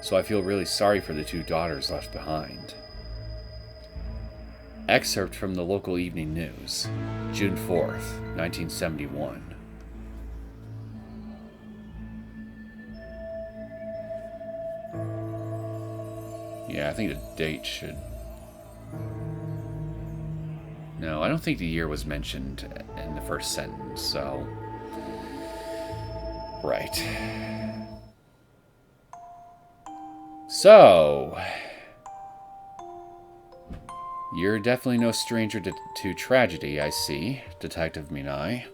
so I feel really sorry for the two daughters left behind." Excerpt from the local evening news, June 4th, 1971. Yeah, I think the date should... No, I don't think the year was mentioned in the first sentence, so... Right. So... You're definitely no stranger to tragedy, I see, Detective Minai.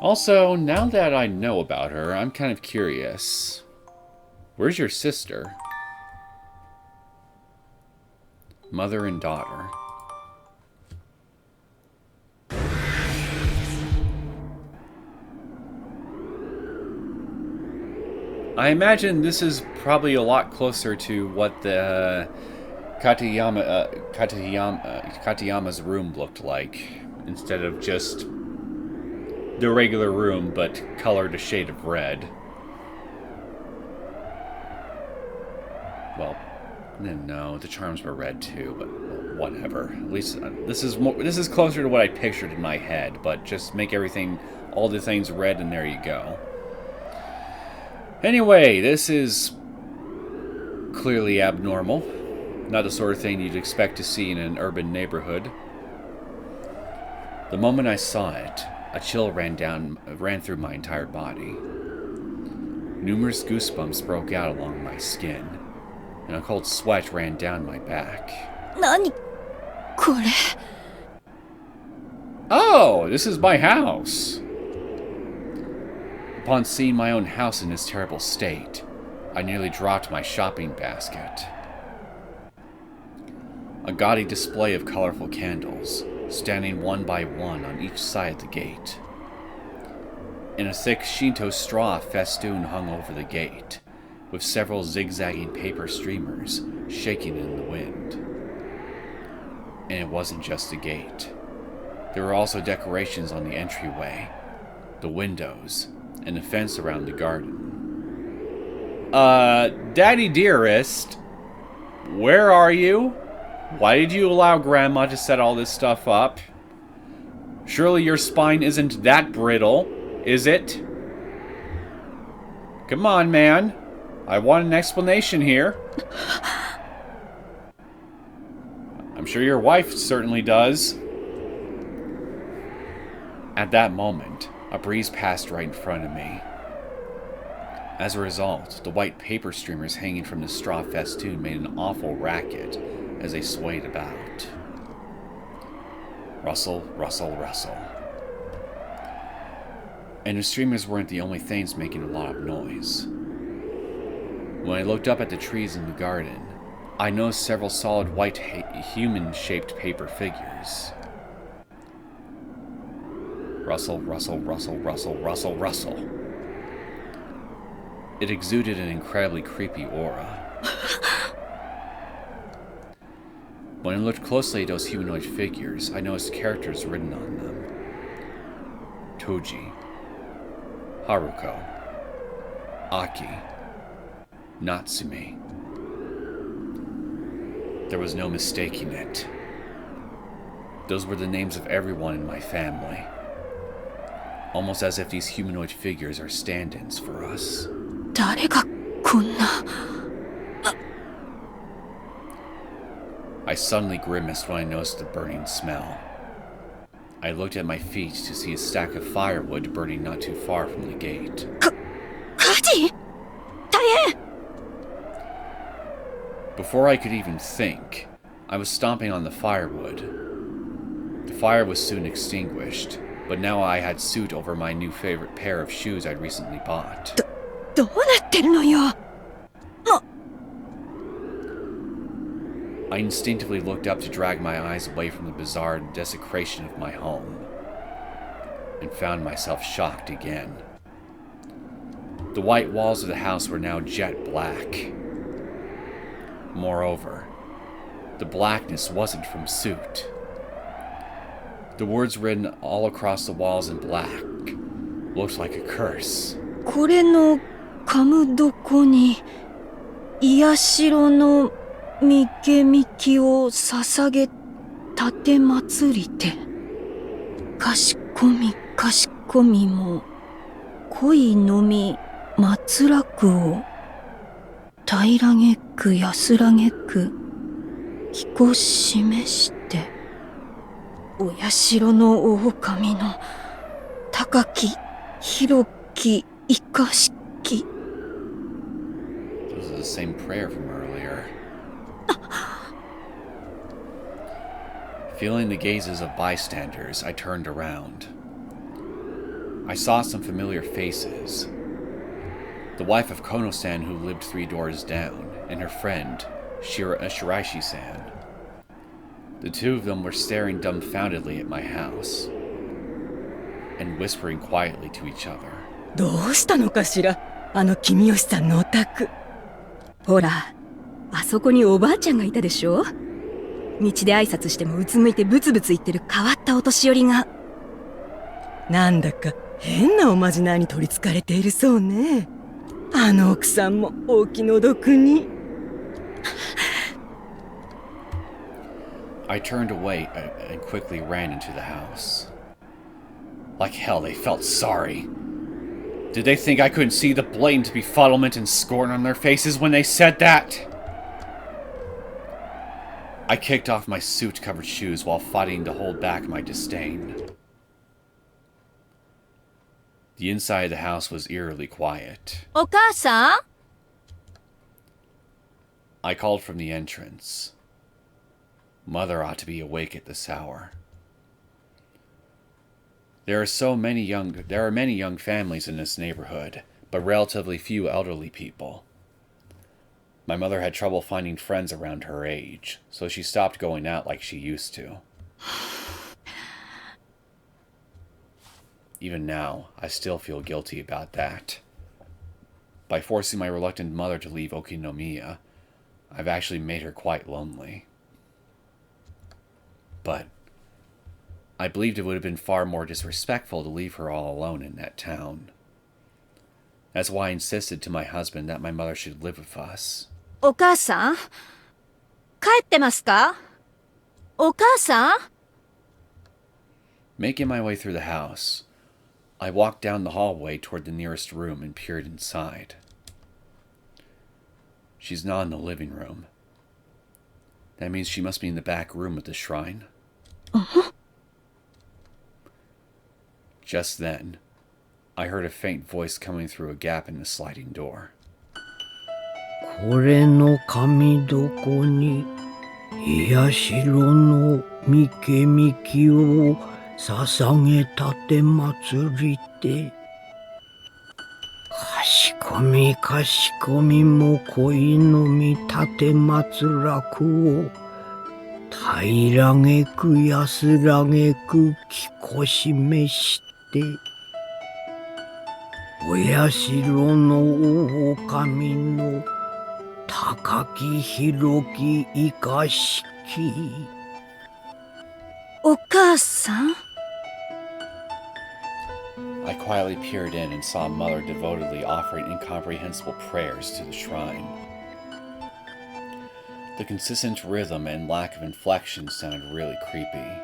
Also, now that I know about her, I'm kind of curious. Where's your sister? Mother and daughter. I imagine this is probably a lot closer to what the Katayama's room looked like, instead of just the regular room, but colored a shade of red. Well, no, the charms were red too, but whatever. At least this is closer to what I pictured in my head, but just make everything, all the things red, and there you go. Anyway, this is clearly abnormal. Not the sort of thing you'd expect to see in an urban neighborhood. The moment I saw it, a chill ran through my entire body. Numerous goosebumps broke out along my skin, and a cold sweat ran down my back. Nani? Kore? Oh, this is my house! Upon seeing my own house in this terrible state, I nearly dropped my shopping basket. A gaudy display of colorful candles, standing one by one on each side of the gate. And a thick Shinto straw festoon hung over the gate, with several zigzagging paper streamers shaking in the wind. And it wasn't just the gate. There were also decorations on the entryway, the windows, and the fence around the garden. Daddy dearest, where are you? Why did you allow Grandma to set all this stuff up? Surely your spine isn't that brittle, is it? Come on, man. I want an explanation here. I'm sure your wife certainly does. At that moment, a breeze passed right in front of me. As a result, the white paper streamers hanging from the straw festoon made an awful racket as they swayed about. Rustle, rustle, rustle. And the streamers weren't the only things making a lot of noise. When I looked up at the trees in the garden, I noticed several solid white human-shaped paper figures. Rustle, rustle, rustle, rustle, rustle, rustle. It exuded an incredibly creepy aura. When I looked closely at those humanoid figures, I noticed characters written on them. Toji, Haruko, Aki, Natsumi. There was no mistaking it. Those were the names of everyone in my family. Almost as if these humanoid figures are stand-ins for us. 誰がこんな。I suddenly grimaced when I noticed the burning smell. I looked at my feet to see a stack of firewood burning not too far from the gate. 火事？大変！ Before I could even think, I was stomping on the firewood. The fire was soon extinguished, but now I had soot over my new favorite pair of shoes I'd recently bought. どうなってるのよ。I instinctively looked up to drag my eyes away from the bizarre desecration of my home, and found myself shocked again. The white walls of the house were now jet black. Moreover, the blackness wasn't from soot. The words written all across the walls in black looked like a curse. これのカム床に癒しろの御けみきを捧げ立て祭りて。かしこみかしこみも恋のみ松楽を平らげく安らげく着こ示してお社の狼の高き広き生かしき。 This is the same prayer from earlier. Feeling the gazes of bystanders, I turned around. I saw some familiar faces. The wife of Kono-san, who lived 3 doors down, and her friend, Shiraishi-san. The two of them were staring dumbfoundedly at my house, and whispering quietly to each other. どうしたのかしら、あの君吉さんのお宅。ほら、あそこにおばあちゃんがいたでしょ。道で挨拶してもうつむいてブツブツ言ってる変わったお年寄りが。なんだか変なおまじないに取りつかれているそうね。あの奥さんもお気の毒に。I turned away and quickly ran into the house. Like hell, they felt sorry. Did they think I couldn't see the blatant befuddlement and scorn on their faces when they said that? I kicked off my soot-covered shoes while fighting to hold back my disdain. The inside of the house was eerily quiet. お母さん？ I called from the entrance. Mother ought to be awake at this hour. There are many young families in this neighborhood, but relatively few elderly people. My mother had trouble finding friends around her age, so she stopped going out like she used to. Even now, I still feel guilty about that. By forcing my reluctant mother to leave Okinomiya, I've actually made her quite lonely. But I believed it would have been far more disrespectful to leave her all alone in that town. That's why I insisted to my husband that my mother should live with us. お母さん？帰ってますか？お母さん？ Making my way through the house, I walked down the hallway toward the nearest room and peered inside. She's not in the living room. That means she must be in the back room of the shrine. Just then, I heard a faint voice coming through a gap in the sliding door. これの神床に癒しろの御けみきを捧げたて祭りてかしこみかしこみも恋のみ立て松楽を平らげく安らげくきこしめしてお社の狼の高き広き生かしき。お母さん？ I quietly peered in and saw Mother devotedly offering incomprehensible prayers to the shrine. The consistent rhythm and lack of inflection sounded really creepy,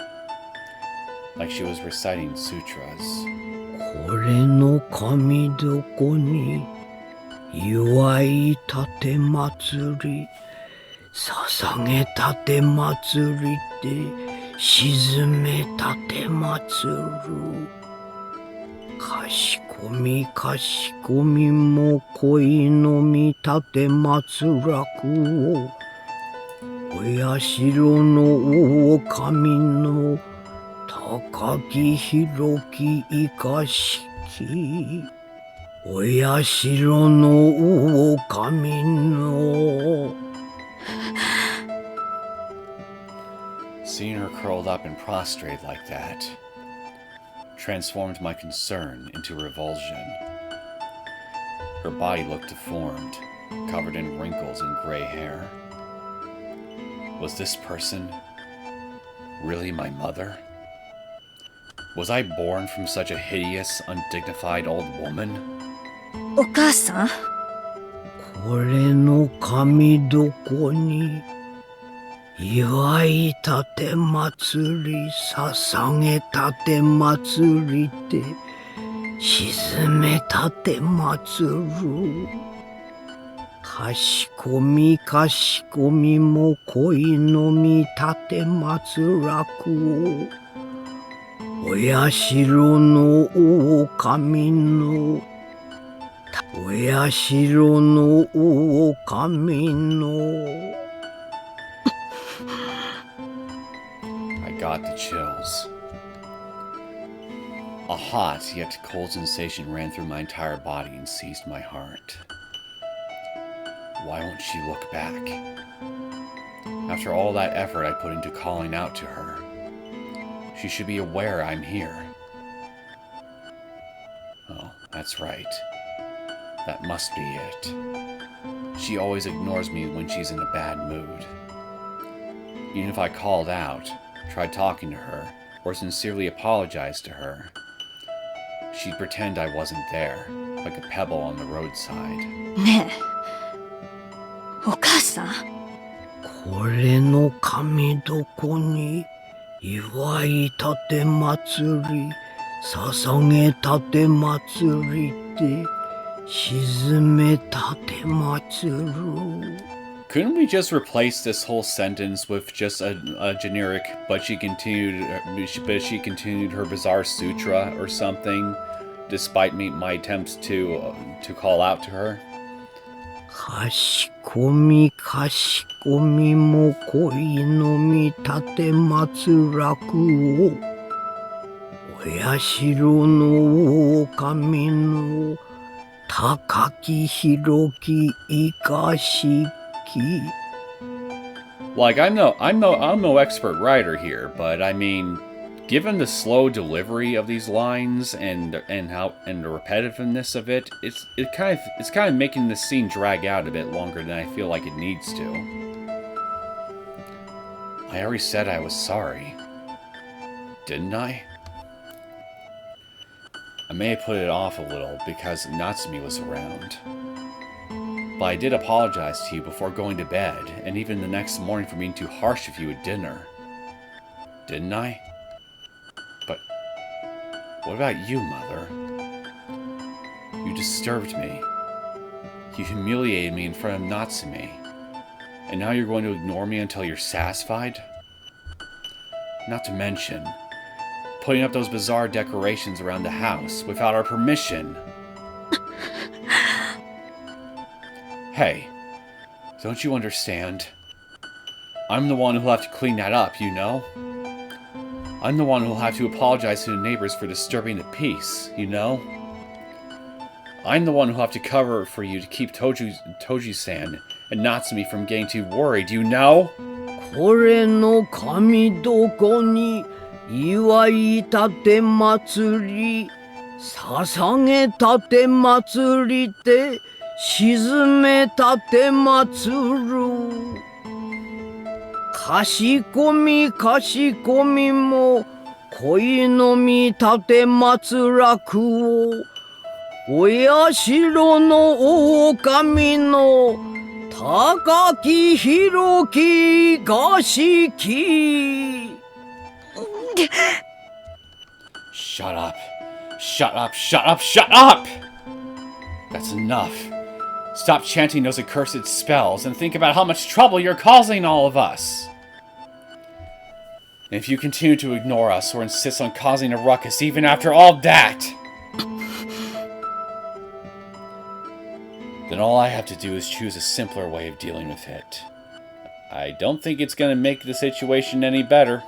like she was reciting sutras. これの神床に祝い立て祭り捧げ立て祭りで沈め立て祭る。かしこみかしこみも恋のみ立て祭楽をお社の狼の高き広き生かしき。お社の狼の。 Seeing her curled up and prostrate like that transformed my concern into revulsion. Her body looked deformed, covered in wrinkles and gray hair. Was this person really my mother? Was I born from such a hideous, undignified old woman? お母さん？これの神床に祝い立て祭り捧げ立て祭りで沈め立て祭る。かしこみかしこみも恋のみ立て祭楽をお社の狼のお社の狼の。I got the chills. A hot yet cold sensation ran through my entire body and seized my heart. Why won't she look back? After all that effort I put into calling out to her, she should be aware I'm here. Oh, that's right. That must be it. She always ignores me when she's in a bad mood. Even if I called out, tried talking to her, or sincerely apologized to her, she'd pretend I wasn't there, like a pebble on the roadside. ねえ、お母さん？これの神床に祝い立て祭り捧げ立て祭りで沈め立て祭る。 Couldn't we just replace this whole sentence with just a generic but she continued her bizarre sutra or something, despite my attempts to call out to her? かしこみかしこみも恋のみ立て祭楽をお社の狼の高き広き生かしき。 Like I'm no expert writer here, but I mean, given the slow delivery of these lines and the repetitiveness of it, it's kind of making this scene drag out a bit longer than I feel like it needs to. I already said I was sorry, didn't I? I may have put it off a little because Natsumi was around. But I did apologize to you before going to bed, and even the next morning for being too harsh with you at dinner. Didn't I? But what about you, Mother? You disturbed me. You humiliated me in front of Natsumi. And now you're going to ignore me until you're satisfied? Not to mention, putting up those bizarre decorations around the house without our permission. Hey, don't you understand? I'm the one who'll have to clean that up, you know? I'm the one who'll have to apologize to the neighbors for disturbing the peace, you know? I'm the one who'll have to cover for you to keep Toji-san and Natsumi from getting too worried, you know? これの神どこに祝い立て祭り捧げ立て祭りて沈め立て祭るかしこみかしこみも恋のみ立て祭らくをお社の狼の高き広きがしき Shut up. Shut up, shut up, shut up! That's enough. Stop chanting those accursed spells and think about how much trouble you're causing all of us. And if you continue to ignore us or insist on causing a ruckus even after all that, then all I have to do is choose a simpler way of dealing with it. I don't think it's going to make the situation any better.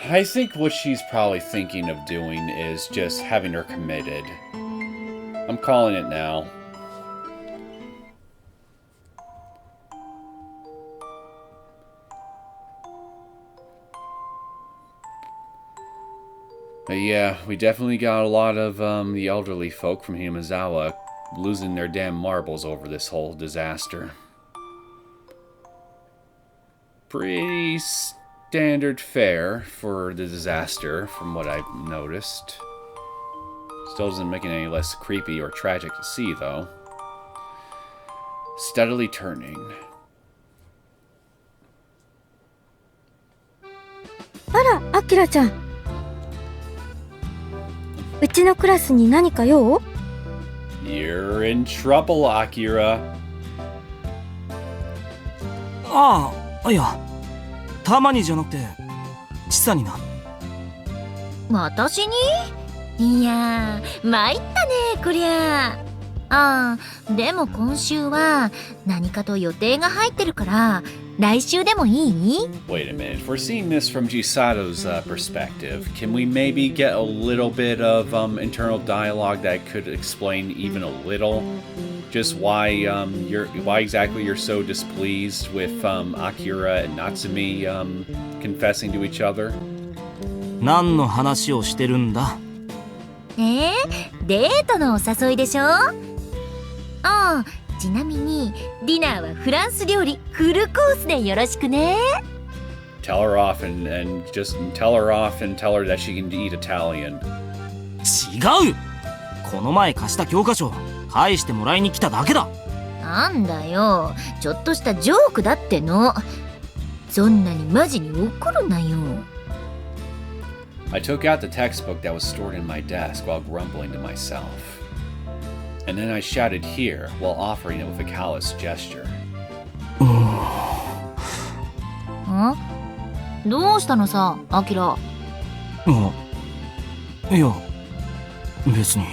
I think what she's probably thinking of doing is just having her committed. I'm calling it now. But yeah, we definitely got a lot of the elderly folk from Hinamizawa losing their damn marbles over this whole disaster. Pretty standard fare for the disaster, from what I've noticed. Still doesn't make it any less creepy or tragic to see, though. Steadily turning. あら、アキラちゃん。うちのクラスに何か用？ You're in trouble, Akira. ああ、いや、たまにじゃなくて、ちさにな。私に？いやー、参ったね、こりゃ。ああ、でも今週は何かと予定が入ってるから、来週でもいい？ Wait a minute. If we're seeing this from Chisato's perspective, can we maybe get a little bit of internal dialogue that could explain even a little just why exactly you're so displeased with Akira and Natsumi confessing to each other? 何の話をしてるんだ？デートのお誘いでしょ？ああ、ちなみにディナーはフランス料理フルコースでよろしくね。Tell her off and tell her that she can eat Italian. 違う！この前貸した教科書返してもらいに来ただけだ。なんだよ、ちょっとしたジョークだっての。そんなにマジに怒るなよ。I took out the textbook that was stored in my desk while grumbling to myself. And then I shouted here while offering it with a callous gesture. どうしたのさ、アキラ。いや、別に。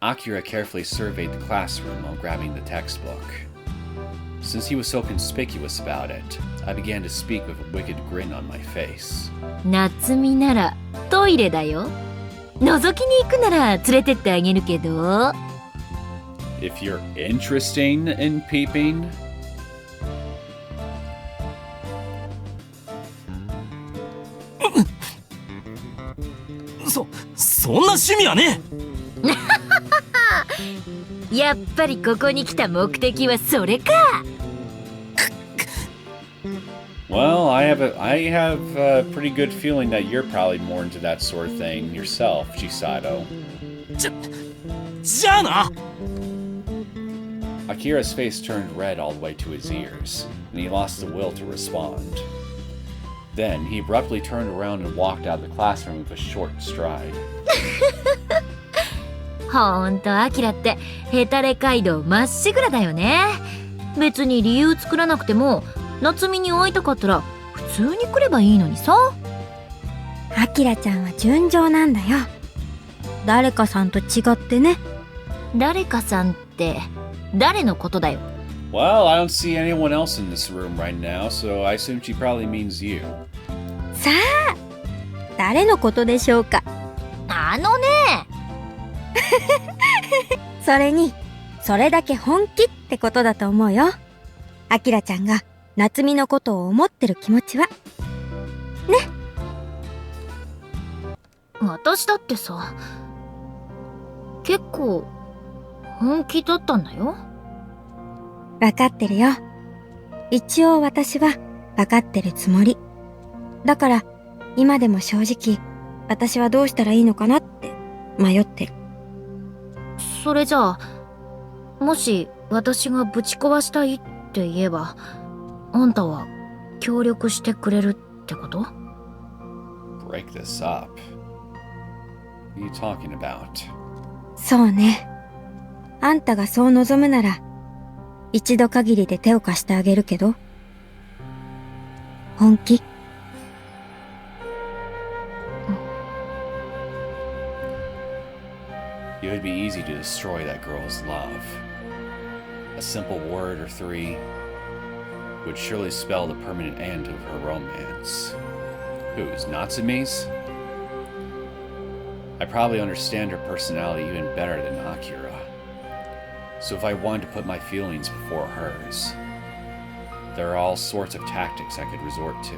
Akira carefully surveyed the classroom while grabbing the textbook. Since he was so conspicuous about it, I began to speak with a wicked grin on my face. 夏美ならトイレだよ。覗きに行くなら連れてってあげるけど。If you're interesting in peeping, そんな趣味はねえ。やっぱりここに来た目的はそれか。well, I have a pretty good feeling that you're probably more into that sort of thing yourself, Chisato. じゃあな。Akira's face turned red all the way to his ears, and he lost the will to respond. Then he abruptly turned around and walked out of the classroom with a short stride. ほんとアキラってヘタレ街道まっしぐらだよね。別に理由作らなくても夏美に会いたかったら普通に来ればいいのにさ。アキラちゃんは純情なんだよ。誰かさんと違ってね。誰かさんって誰のことだよ。Well, I don't see anyone else in this room right now, so I assume she probably means you. さあ、誰のことでしょうか。あのね、それに、それだけ本気ってことだと思うよ。アキラちゃんが夏美のことを思ってる気持ちは。私だってさ、結構本気だったんだよ。わかってるよ。一応私はわかってるつもり。だから、今でも正直、私はどうしたらいいのかなって迷ってる。それじゃあ、もし私がぶち壊したいって言えば、あんたは協力してくれるってこと？ Break this up. What are you talking about? そうね。あんたがそう望むなら、一度限りで手を貸してあげるけど。本気。It would be easy to destroy that girl's love. A simple word or three would surely spell the permanent end of her romance. Whose? Natsumi's? I probably understand her personality even better than Akira. So if I wanted to put my feelings before hers, there are all sorts of tactics I could resort to.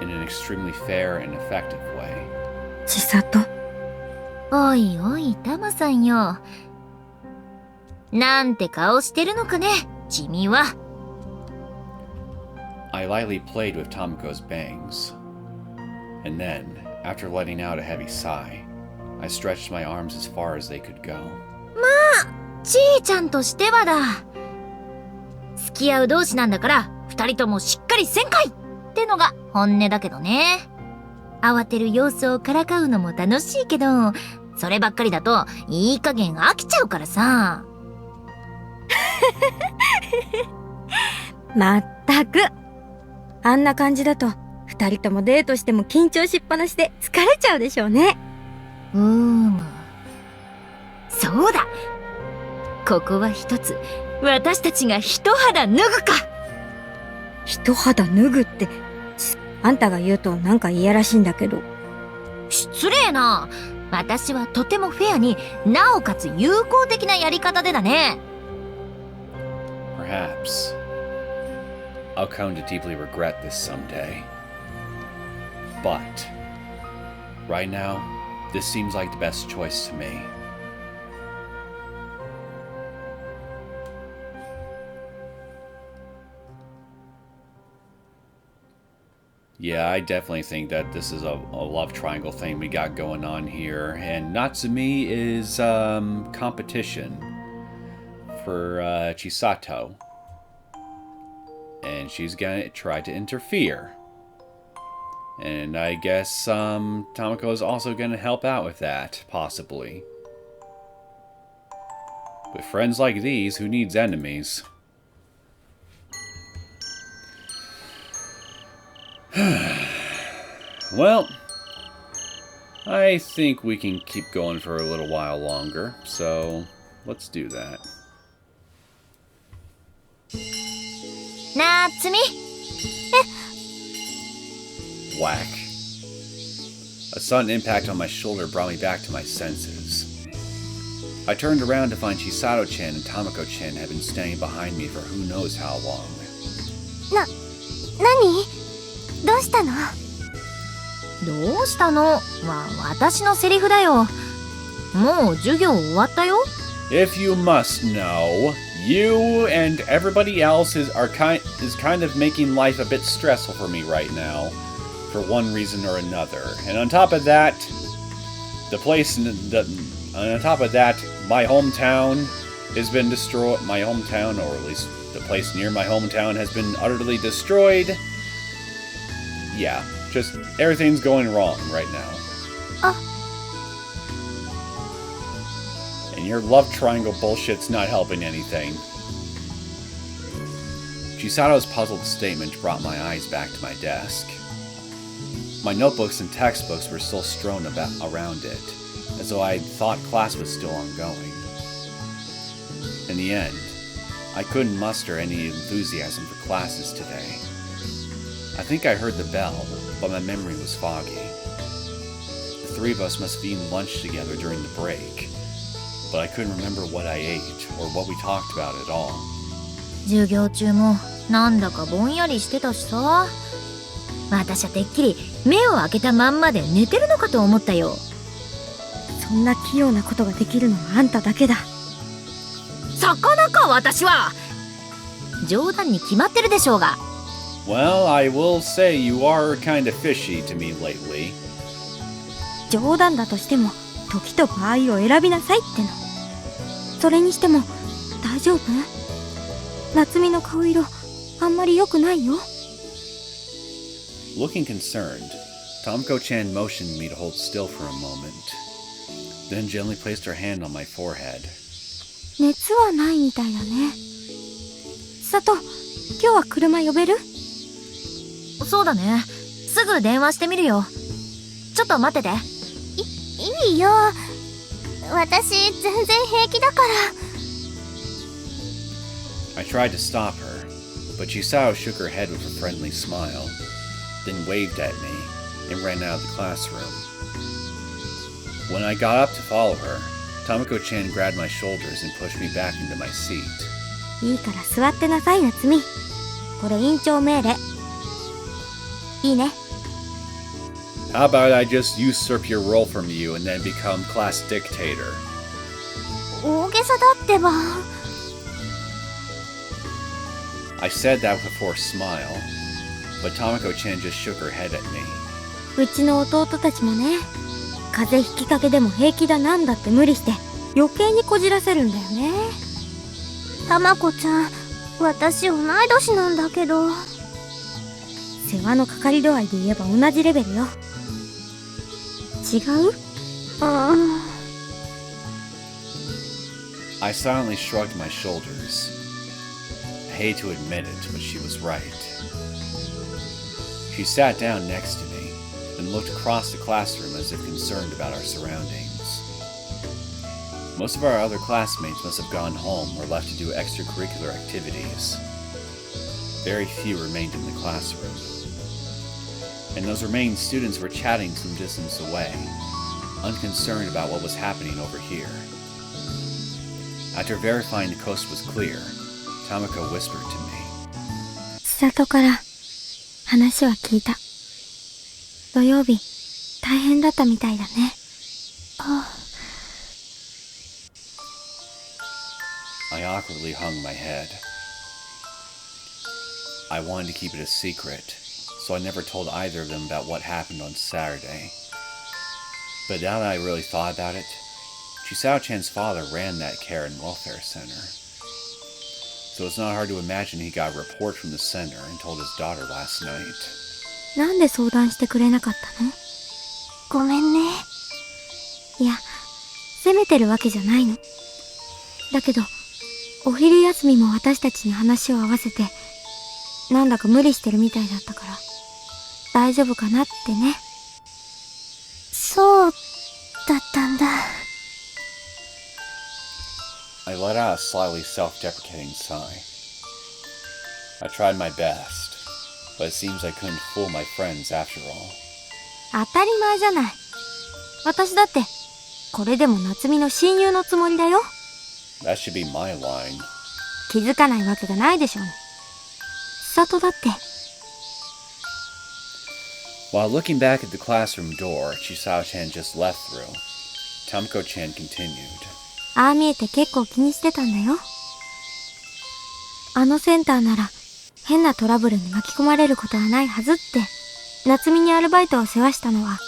In an extremely fair and effective way. 千里。おいおい、タマさんよ。なんて顔してるのかね、地味は。I lightly played with Tomoko's bangs. And then, after letting out a heavy sigh, I stretched my arms as far as they could go. ちーちゃんとしてはだ。付き合う同士なんだから、二人ともしっかり旋回ってのが本音だけどね。慌てる様子をからかうのも楽しいけど、そればっかりだといい加減飽きちゃうからさ。まったく。あんな感じだと、二人ともデートしても緊張しっぱなしで疲れちゃうでしょうね。そうだ。ここは一つ、私たちが一肌脱ぐか。一肌脱ぐって、あんたが言うとなんか嫌らしいんだけど。失礼な。私はとてもフェアになおかつ有効的なやり方でだね。 Perhaps. I'll come to deeply regret this someday. But, right now, this seems like the best choice to me. Yeah, I definitely think that this is a love triangle thing we got going on here. And Natsumi is competition for Chisato. And she's gonna try to interfere. And I guess Tomoko is also gonna help out with that, possibly. With friends like these, who needs enemies? Well, I think we can keep going for a little while longer, so let's do that. Natsumi? Whack. A sudden impact on my shoulder brought me back to my senses. I turned around to find Chisato-chan and Tomoko-chan had been standing behind me for who knows how long. 何？どうしたの？どうしたのは私のセリフだよ。もう授業終わったよ。If you must know, you and everybody else is kind of making life a bit stressful for me right now, for one reason or another. And on top of that, my hometown has been destroyed. My hometown, or at least the place near my hometown, has been utterly destroyed. Yeah, just everything's going wrong right now. And your love triangle bullshit's not helping anything. Chisato's puzzled statement brought my eyes back to my desk. My notebooks and textbooks were still strewn around it, as though I thought class was still ongoing. In the end, I couldn't muster any enthusiasm for classes today. I think I heard the bell, but my memory was foggy. The three of us must have eaten lunch together during the break, but I couldn't remember what I ate or what we talked about at all. 授業中もなんだかぼんやりしてたしさ。私はてっきり目を開けたまんまで寝てるのかと思ったよ。そんな器用なことができるのはあんただけだ。魚か私は。冗談に決まってるでしょうが。Well, I will say you are kinda fishy to me lately. 冗談だとしても時と場合を選びなさいっての。それにしても大丈夫？夏美の顔色あんまり良くないよ。Looking concerned, Tomoko-chan motioned me to hold still for a moment, then gently placed her hand on my forehead. 熱はないみたいだね。千里、今日は車呼べる？そうだね。すぐ電話してみるよ。ちょっと待ってて。いいよ。私全然平気だから。I tried to stop her, but Chisao shook her head with a friendly smile, then waved at me and ran out of the classroom. When I got up to follow her, Tomoko-chan grabbed my shoulders and pushed me back into my seat. いいから座ってなさい、夏美。これ院長命令。いいね。How about I just usurp your role from you and then become class dictator? 大げさだってば。I said that with a forced smile, but Tomoko-chan just shook her head at me. うちの弟たちもね、風邪ひきかけでも平気だなんだって無理して余計にこじらせるんだよね。たまこちゃん、私同い年なんだけど。世話のかかり度合いで言えば同じレベルよ。違う？I silently shrugged my shoulders. I hate to admit it, but she was right. She sat down next to me, then looked across the classroom as if concerned about our surroundings. Most of our other classmates must have gone home or left to do extracurricular activities. Very few remained in the classroom. And those remaining students were chatting some distance away, unconcerned about what was happening over here. After verifying the coast was clear, Tamako whispered to me. 千里から話は聞いた。土曜日、大変だったみたいだね。I awkwardly hung my head. I wanted to keep it a secret, so I never told either of them about what happened on Saturday. But now that I really thought about it, Chisao-chan's father ran that care and welfare center. So it's not hard to imagine he got a report from the center and told his daughter last night. なんで相談してくれなかったの？ごめんね。いや、責めてるわけじゃないの。だけど、お昼休みも私たちに話を合わせて、なんだか無理してるみたいだったから、大丈夫かなってね。そうだったんだ。I let out a slightly self-deprecating sigh. I tried my best, but it seems I couldn't fool my friends after all. 当たり前じゃない。私だって、これでも夏美の親友のつもりだよ。That should be my line. 気づかないわけがないでしょうね。千里だって。While looking back at the classroom door Chisao-chan just left through, Tamako-chan continued. ああ見えて結構気にしてたんだよ。あのセンターなら変なトラブルに巻き込まれることはないはずって、夏美にアルバイトを世話したのは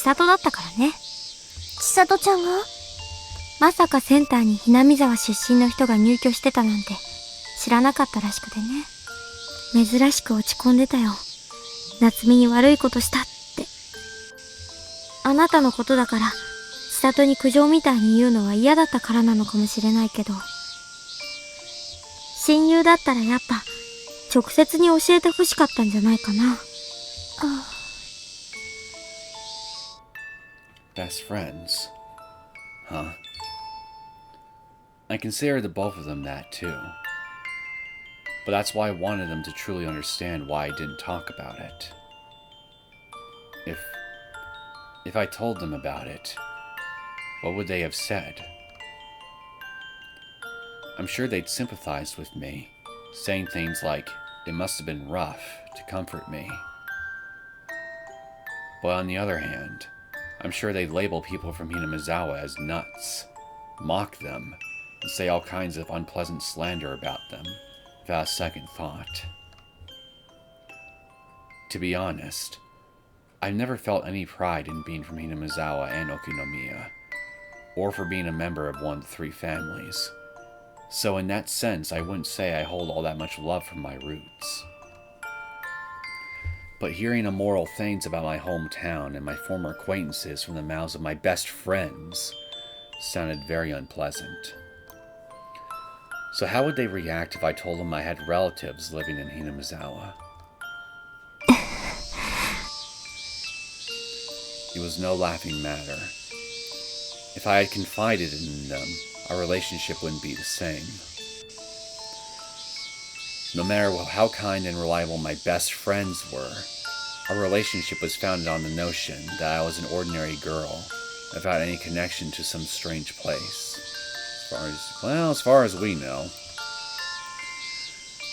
千里だったからね。千里ちゃんが？まさかセンターにHinamizawa出身の人が入居してたなんて知らなかったらしくてね。珍しく落ち込んでたよ。夏美に悪いことしたって。あなたのことだから千里に苦情みたいに言うのは嫌だったからなのかもしれないけど、親友だったらやっぱ直接に教えてほしかったんじゃないかな。Best friends? Huh? I consider the both of them that too. But that's why I wanted them to truly understand why I didn't talk about it. If I told them about it, what would they have said? I'm sure they'd sympathize with me, saying things like, it must have been rough, to comfort me. But on the other hand, I'm sure they'd label people from Hinamizawa as nuts, mock them, and say all kinds of unpleasant slander about them, without a second thought. To be honest, I've never felt any pride in being from Hinamizawa and Okinomiya, or for being a member of one of the three families. So in that sense, I wouldn't say I hold all that much love for my roots. But hearing immoral things about my hometown and my former acquaintances from the mouths of my best friends sounded very unpleasant. So how would they react if I told them I had relatives living in Hinamizawa? It was no laughing matter. If I had confided in them, our relationship wouldn't be the same. No matter how kind and reliable my best friends were, our relationship was founded on the notion that I was an ordinary girl, without any connection to some strange place. As far as we know.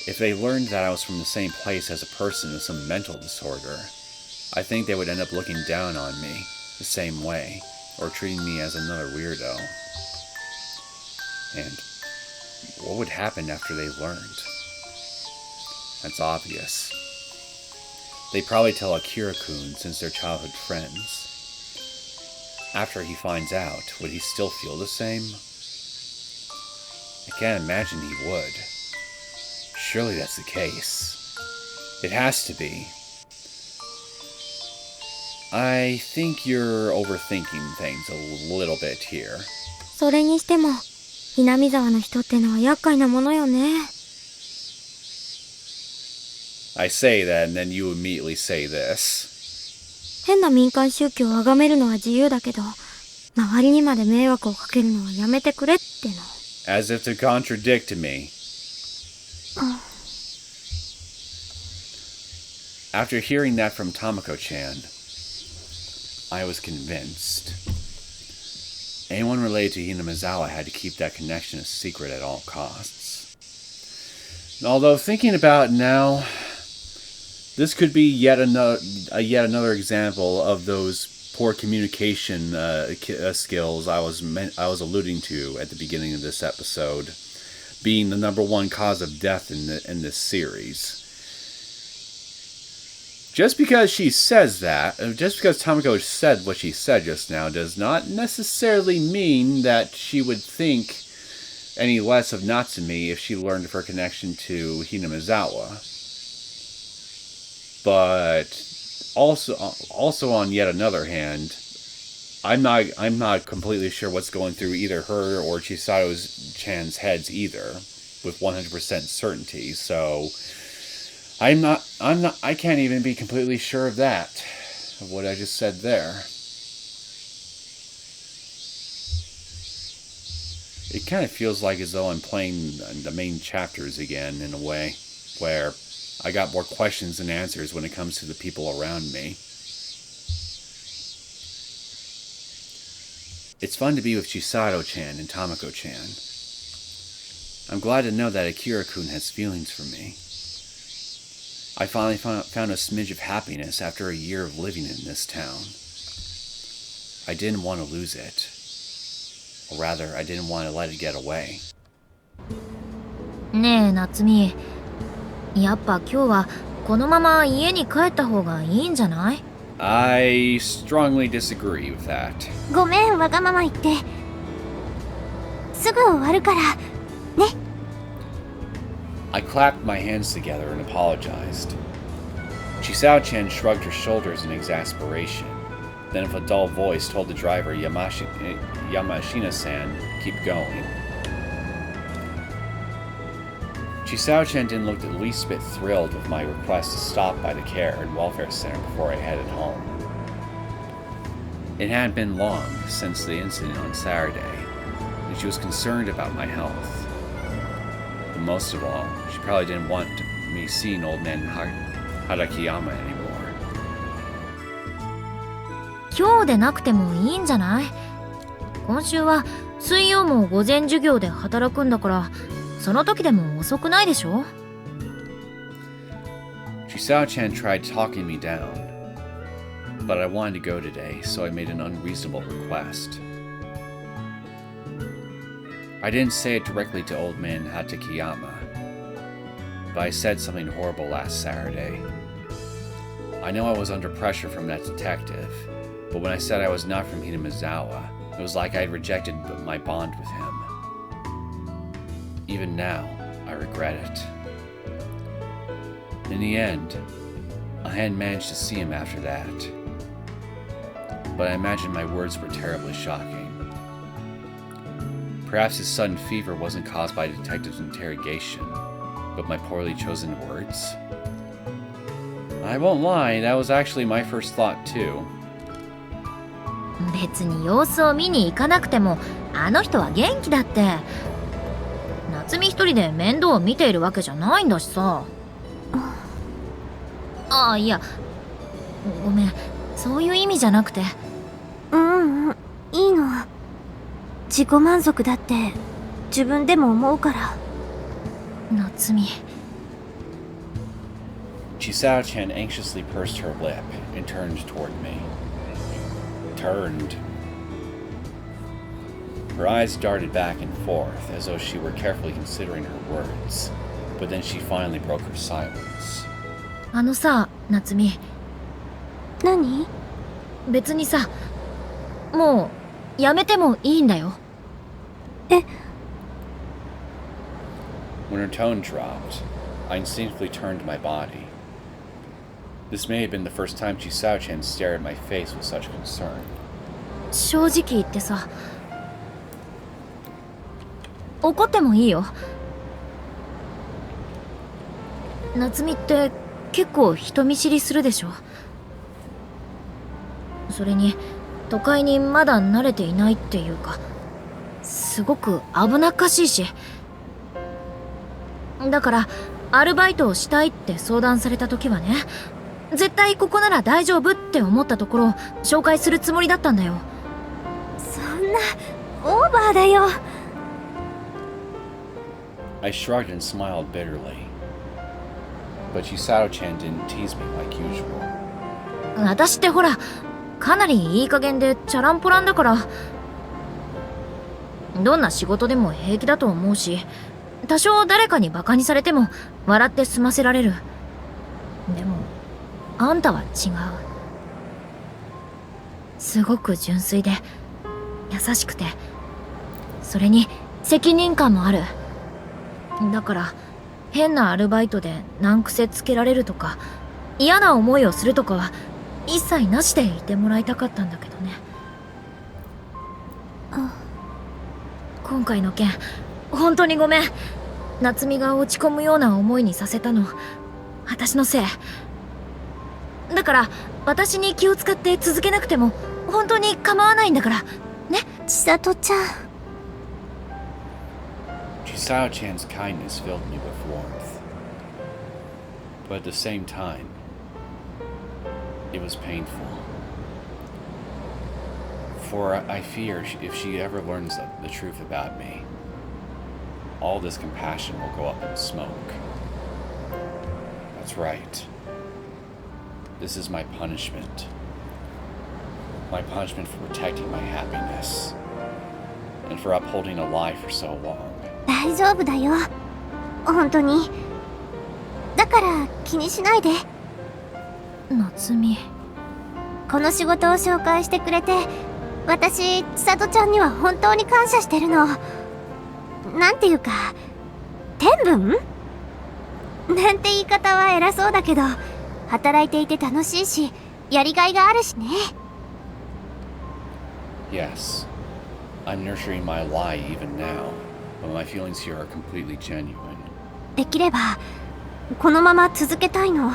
If they learned that I was from the same place as a person with some mental disorder, I think they would end up looking down on me the same way, or treating me as another weirdo. And what would happen after they learned? That's obvious. They'd probably tell Akira-kun since they're childhood friends. After he finds out, would he still feel the same? I can't imagine he would. Surely that's the case. It has to be. I think you're overthinking things a little bit here. それにしても、南沢の人ってのは厄介なものよね。I say that, and then you immediately say this. 変な民間宗教を崇めるのは自由だけど、周りにまで迷惑をかけるのはやめてくれっての。As if to contradict me. After hearing that from Tamako-chan, I was convinced. Anyone related to Hinamizawa had to keep that connection a secret at all costs. Although thinking about it now, this could be yet another example of those poor communication skills I was alluding to at the beginning of this episode, being the #1 cause of death in this series. Just because she says that, just because Tamako said what she said just now, does not necessarily mean that she would think any less of Natsumi if she learned of her connection to Hinamizawa. But also on yet another hand, I'm not completely sure what's going through either her or Chisato-chan's heads either, with 100% certainty. So I can't even be completely sure of that, of what I just said there. It kind of feels like as though I'm playing the main chapters again, in a way, where I got more questions than answers when it comes to the people around me. It's fun to be with Chisato-chan and Tamako-chan. I'm glad to know that Akira-kun has feelings for me. I finally found a smidge of happiness after a year of living in this town. I didn't want to lose it. Or rather, I didn't want to let it get away. ねえ、夏美。やっぱ今日はこのまま家に帰った方がいいんじゃない？ I strongly disagree with that. ごめん、わがまま言って。すぐ終わるから、ね。I clapped my hands together and apologized. Chisao-chan shrugged her shoulders in exasperation. Then with a dull voice told the driver Yamashina-san, keep going. Chisao-chan didn't look the least bit thrilled with my request to stop by the care and welfare center before I headed home. It hadn't been long since the incident on Saturday, and she was concerned about my health. The But most of all, she probably didn't want me seeing old man Harakiyama anymore. 今日でなくてもいいんじゃない？今週は水曜も午前授業で働くんだから、その時でも遅くないでしょ？ Chisao-chan tried talking me down, but I wanted to go today, so I made an unreasonable request. I didn't say it directly to old man Hatakeyama, but I said something horrible last Saturday. I know I was under pressure from that detective, but when I said I was not from Hinamizawa, it was like I had rejected my bond with him. Even now, I regret it. In the end, I hadn't managed to see him after that, but I imagine my words were terribly shocking. Perhaps his sudden fever wasn't caused by the detective's interrogation, but my poorly chosen words? I won't lie, that was actually my first thought too. 別に様子を見に行かなくても、あの人は元気だって。夏美一人で面倒を見ているわけじゃないんだしさ。ああ、いや、ごめん、そういう意味じゃなくて。いいの。自己満足だって自分でも思うから。夏美。Chisao-chan anxiously pursed her lip and turned toward me. Turned. Her eyes darted back and forth as though she were carefully considering her words, but then she finally broke her silence. あのさ、夏美。何？別にさ、もうやめてもいいんだよ。え？ When her tone dropped, I instinctively turned my body. This may have been the first time Chisao-chan stared at my face with such concern. 正直言ってさ、怒ってもいいよ。夏美って結構人見知りするでしょ。それに都会にまだ慣れていないっていうか、すごく危なっかしいし。だからアルバイトをしたいって相談された時はね、絶対ここなら大丈夫って思ったところを紹介するつもりだったんだよ。そんなオーバーだよ。I shrugged and smiled bitterly, but Chisao-chan didn't tease me like usual. 私ってほら、かなりいい加減でチャランポランだから、どんな仕事でも平気だと思うし、多少誰かにバカにされても笑って済ませられる。でもあんたは違う。すごく純粋で優しくて、それに責任感もある。だから変なアルバイトで難癖つけられるとか嫌な思いをするとかは一切なしでいてもらいたかったんだけどね。今回の件本当にごめん。夏美が落ち込むような思いにさせたの私のせいだから、私に気を使って続けなくても本当に構わないんだからね。千里ちゃん。Chisao-chan's kindness filled me with warmth, but at the same time, it was painful. For I fear if she ever learns the truth about me, all this compassion will go up in smoke. That's right. This is my punishment. My punishment for protecting my happiness, and for upholding a lie for so long. 大丈夫だよ。本当に。だから気にしないで。夏美。この仕事を紹介してくれて、私、千里ちゃんには本当に感謝してるの。なんていうか、天分？なんて言い方は偉そうだけど、働いていて楽しいし、やりがいがあるしね。Yes, I'm nurturing my lie even now, but my feelings here are completely genuine. できれば、このまま続けたいの。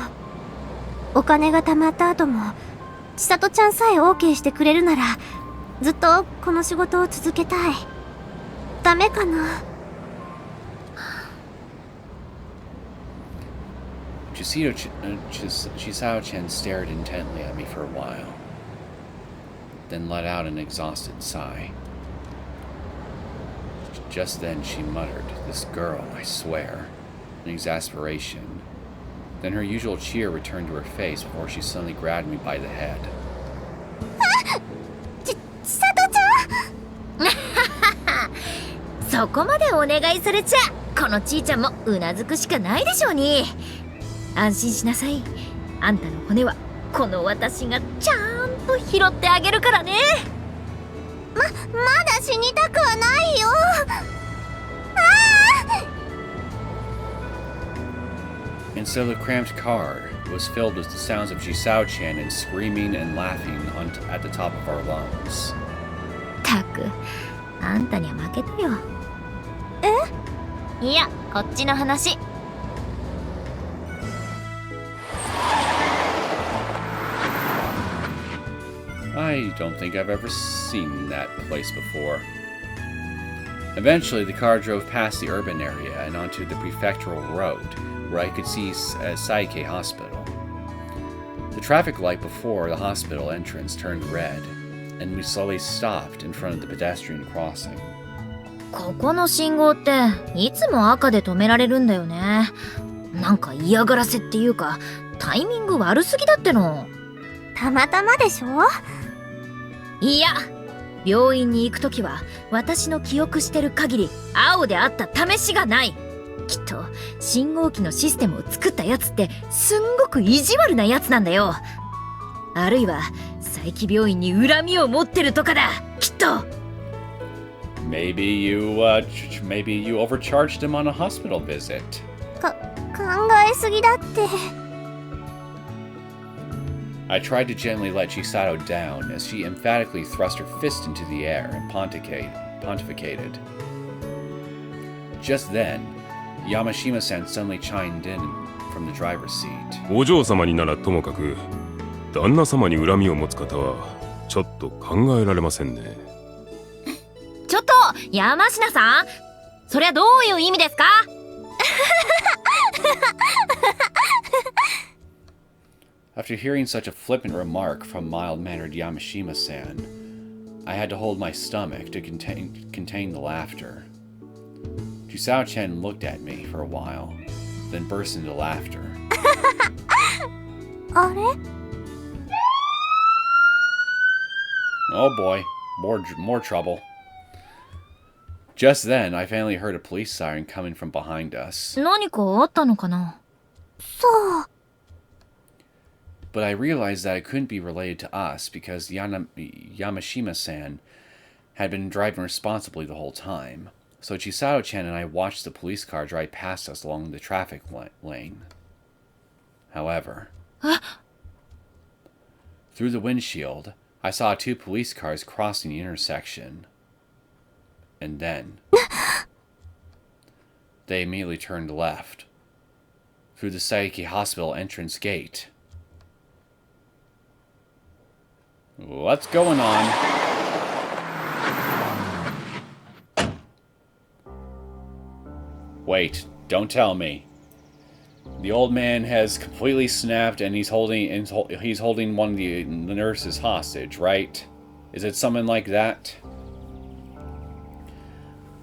お金が貯まった後も、千里ちゃんさえ OK してくれるなら、ずっとこの仕事を続けたい。ダメかな。Chisao-chen stared intently at me for a while, then let out an exhausted sigh. Just then she muttered, "This girl, I swear," in exasperation. Then her usual cheer returned to her face before she suddenly grabbed me by the head. 千里ちゃんそこまでお願いされちゃこのちーちゃんもうなずくしかないでしょうに。安心しなさい。あんたの骨はこの私がちゃんと拾ってあげるからね。まだ死にたくはないよ。And so the cramped car was filled with the sounds of Chisao-chen and screaming and laughing at the top of our lungs. たく、あんたには負けたよ。いや、こっちの話。I don't think I've ever seen that place before. Eventually, the car drove past the urban area and onto the prefectural road, where I could see Saike Hospital. The traffic light before the hospital entrance turned red, and we slowly stopped in front of the pedestrian crossing. ここの信号っていつも赤で止められるんだよね。なんか嫌がらせっていうかタイミング悪すぎだっての。たまたまでしょ。いや、病院に行くときは私の記憶してる限り青であった試しがない。きっと信号機のシステムを作ったやつってすんごく意地悪なやつなんだよ。あるいは佐伯病院に恨みを持ってるとかだ、きっと。Maybe you overcharged him on a hospital visit. 考えすぎだって。I tried to gently let Chisato down as she emphatically thrust her fist into the air and pontificated. Just then, Yamashima-san suddenly chimed in from the driver's seat. お嬢様にならともかく、旦那様に恨みを持つ方はちょっと考えられませんね。ちょっと山科さん、そりゃどういう意味ですか？After hearing such a flippant remark from mild-mannered Yamashima-san, I had to hold my stomach to contain the laughter. Chisao-chen looked at me for a while, then burst into laughter. あれ？ Oh boy, more trouble. Just then, I finally heard a police siren coming from behind us. 何かあったのかな？そう。But I realized that it couldn't be related to us because Yamashima-san had been driving responsibly the whole time. So Chisato-chan and I watched the police car drive past us along the traffic lane. However, through the windshield, I saw 2 police cars crossing the intersection. And then, they immediately turned left, through the Saiki Hospital entrance gate. What's going on? Wait, don't tell me. The old man has completely snapped and he's holding one of the nurses hostage, right? Is it something like that?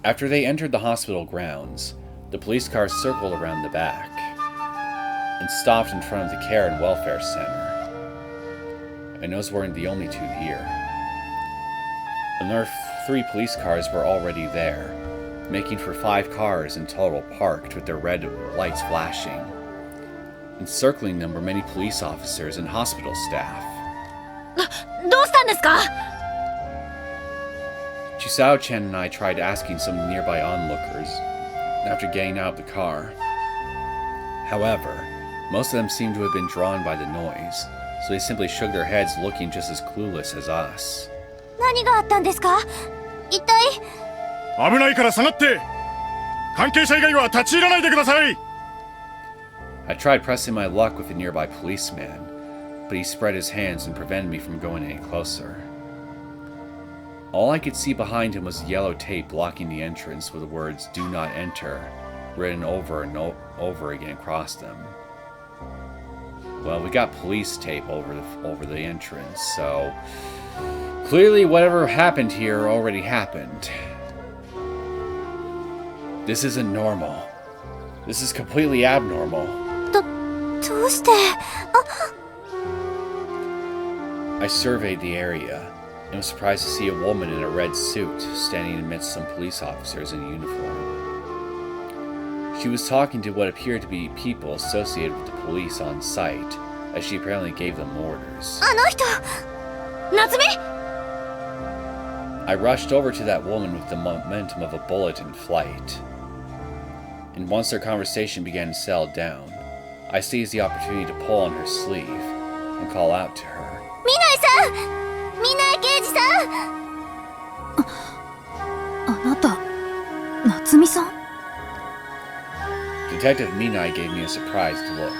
After they entered the hospital grounds, the police car circled around the back and stopped in front of the Care and Welfare Center. And those weren't the only 2 here. Another 3 police cars were already there, making for 5 cars in total parked with their red lights flashing. Encircling them were many police officers and hospital staff. どうしたんですか？ Chisao-chen and I tried asking some nearby onlookers after getting out of the car. However, most of them seemed to have been drawn by the noise, so they simply shook their heads looking just as clueless as us. 何があったんですか？一体。危ないから下がって。関係者以外は立ち入らないでください。I tried pressing my luck with a nearby policeman, but he spread his hands and prevented me from going any closer. All I could see behind him was yellow tape blocking the entrance with the words "Do not enter" written over and over again across them. Well, we got police tape over the entrance, so clearly whatever happened here already happened. This isn't normal. This is completely abnormal. どうして？ I surveyed the area and was surprised to see a woman in a red suit standing amidst some police officers in uniform. She was talking to what appeared to be people associated with the police on site, as she apparently gave them orders. あの人！ 夏美 I rushed over to that woman with the momentum of a bullet in flight. And once their conversation began to settle down, I seized the opportunity to pull on her sleeve and call out to her. ミナイさん！ミナイ刑事さん！あなた、夏美さん？ Detective Minai gave me a surprised look.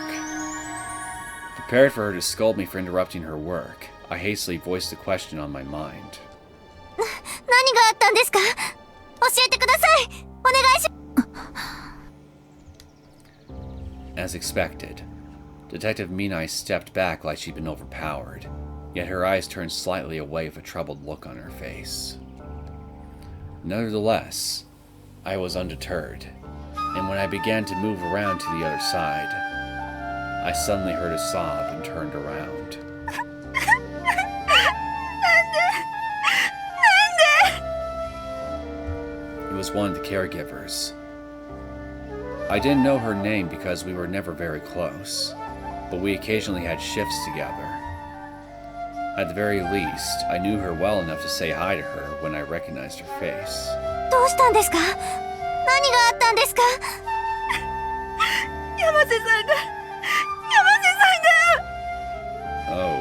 Prepared for her to scold me for interrupting her work, I hastily voiced the question on my mind. 何があったんですか？教えてください！お願いし As expected, Detective Minai stepped back like she'd been overpowered, yet her eyes turned slightly away with a troubled look on her face. Nevertheless, I was undeterred, and when I began to move around to the other side, I suddenly heard a sob and turned around. It was one of the caregivers. I didn't know her name because we were never very close, but we occasionally had shifts together. At the very least, I knew her well enough to say hi to her when I recognized her face. どうしたんですか？何があったんですか？山瀬さんが！山瀬さんが！ Oh,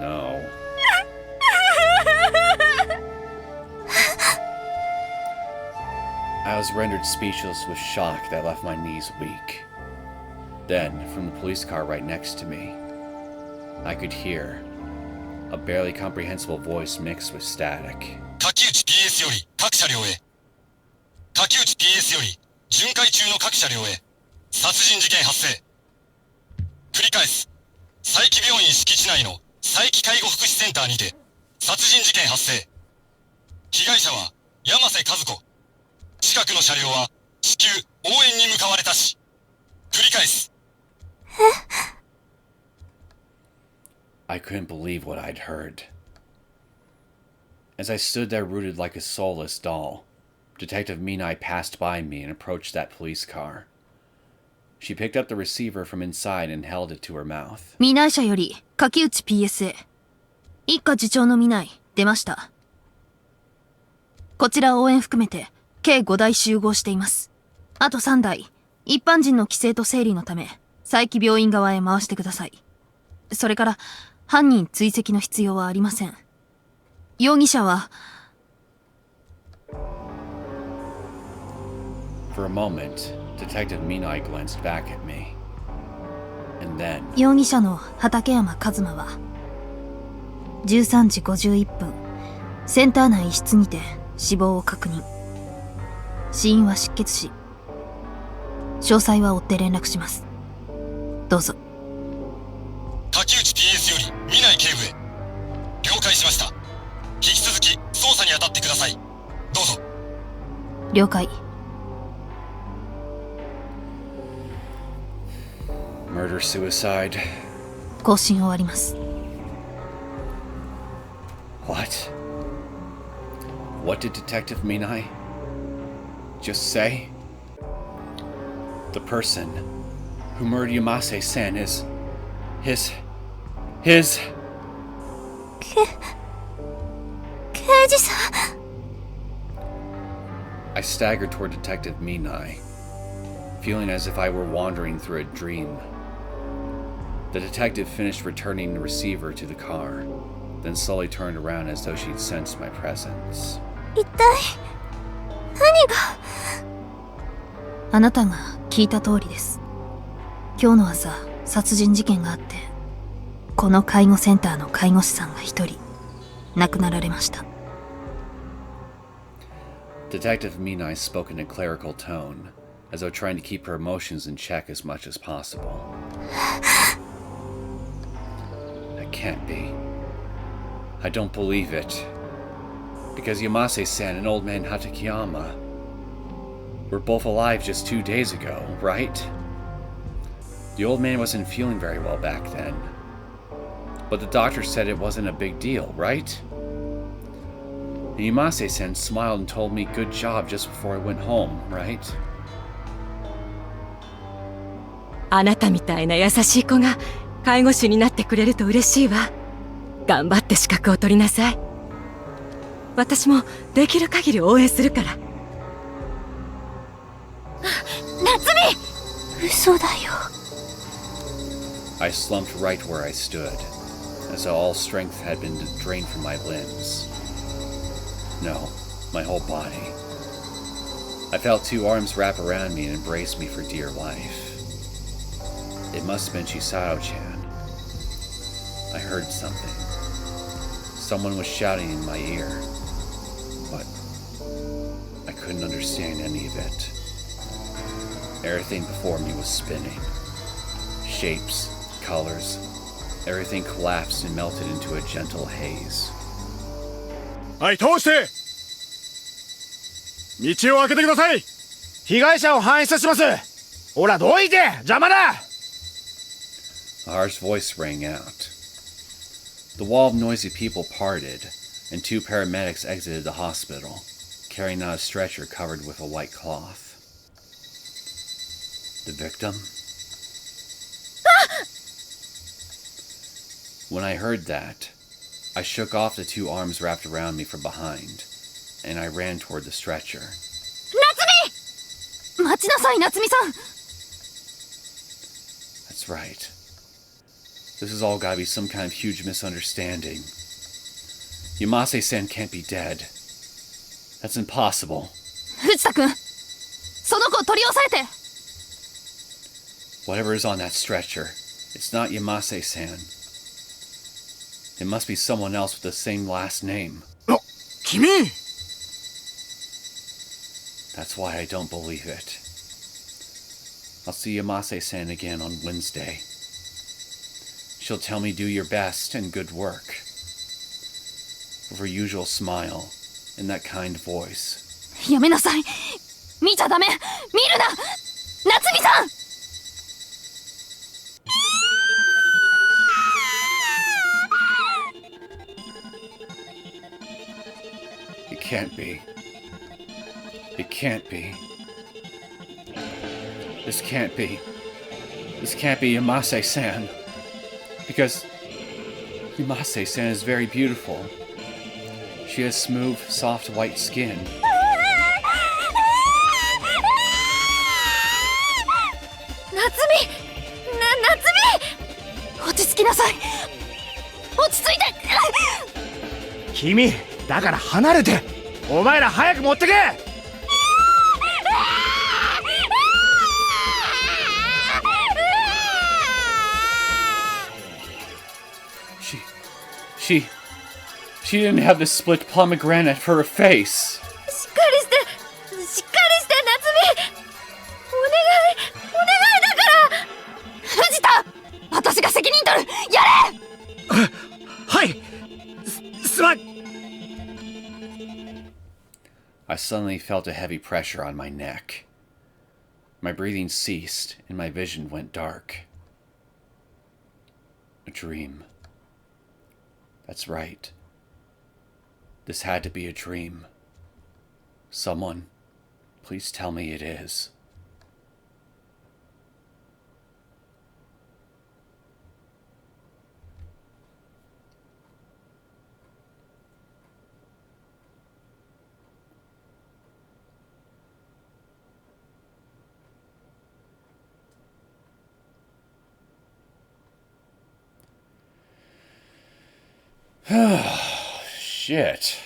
no. I was rendered speechless with shock that left my knees weak. Then, from the police car right next to me, I could hear a barely comprehensible voice mixed with static. 柿内 PS より各車両へ。柿内 PS より巡回中の各車両へ。殺人事件発生。繰り返す。佐伯病院敷地内の佐伯介護福祉センターにて殺人事件発生。被害者は山瀬和子。近くの車両は至急応援に向かわれたし。繰り返す。I couldn't believe what I'd heard. As I stood there rooted like a soulless doll, Detective Minai passed by me and approached that police car. She picked up the receiver from inside and held it to her mouth. ミナイ社より柿内 PSA。一課次長のミナイ、出ました。こちら応援含めて、計5台集合しています。あと3台、一般人の規制と整理のため、佐伯病院側へ回してください。それから、犯人追跡の必要はありません。容疑者は、For a moment, Detective Minai glanced back at me. And then, 容疑者の畠山一馬は、13時51分、センター内一室にて死亡を確認。死因は失血死。詳細は追って連絡します。どうぞ。柿内 PS より南井警部へ。了解しました。引き続き捜査に当たってください。どうぞ。了解。murder suicide. 更新終わります。What? What did Detective Minai just say? The person who murdered Yamase-san is his 刑事さん。 I staggered toward Detective Minai, feeling as if I were wandering through a dream. The detective finished returning the receiver to the car, then slowly turned around as though she'd sensed my presence. 一体何が？あなたが聞いた通りです。今日の朝、殺人事件があって、この介護センターの介護士さんが一人、亡くなられました。Detective Minai spoke in a clerical tone, as though trying to keep her emotions in check as much as possible. can't be. I don't believe it. Because Yamase-san and old man Hatakeyama were both alive just 2 days ago, right? The old man wasn't feeling very well back then. But the doctor said it wasn't a big deal, right? And Yamase-san smiled and told me good job just before I went home, right? あなたみたいな優しい子が介護士になってくれると嬉しいわ。頑張って資格を取りなさい。私もできる限り応援するから。夏美！嘘だよ。I slumped right where I stood, as though all strength had been drained from my limbs. No, my whole body. I felt 2 arms wrap around me and embrace me for dear life. It must have been Chisato-chan. I heard something. Someone was shouting in my ear, but I couldn't understand any of it. Everything before me was spinning. Shapes, colors, everything collapsed and melted into a gentle haze. はい、通して！道を開けてください！被害者を搬出します！ほら、どいて！邪魔だ！ A harsh voice rang out. The wall of noisy people parted, and 2 paramedics exited the hospital, carrying out a stretcher covered with a white cloth. The victim? When I heard that, I shook off the 2 arms wrapped around me from behind, and I ran toward the stretcher. 夏美！待ちなさい、夏美さん！ That's right. This has all gotta be some kind of huge misunderstanding. Yamase-san can't be dead. That's impossible. 藤田君、その子を取り押さえて！ Whatever is on that stretcher, it's not Yamase-san. It must be someone else with the same last name. Oh, Kimi! That's why I don't believe it. I'll see Yamase-san again on Wednesday. She'll tell me do your best and good work. With her usual smile and that kind voice. やめなさい！見ちゃダメ！見るな！夏美さん！ It can't be. It can't be. This can't be. This can't be Yamase-san. Because Yamase-san is very beautiful. She has smooth, soft white skin. 夏美！夏美！落ち着きなさい！落ち着いて！君、だから離れて！お前ら早く持ってけ！ She didn't have the split pomegranate for her face. しっかりして！しっかりして、夏美！お願いだから！藤田！私が責任取る！やれ！はい！すまん！ I suddenly felt a heavy pressure on my neck. My breathing ceased, and my vision went dark. A dream. That's right. This had to be a dream. Someone, please tell me it is. Shit.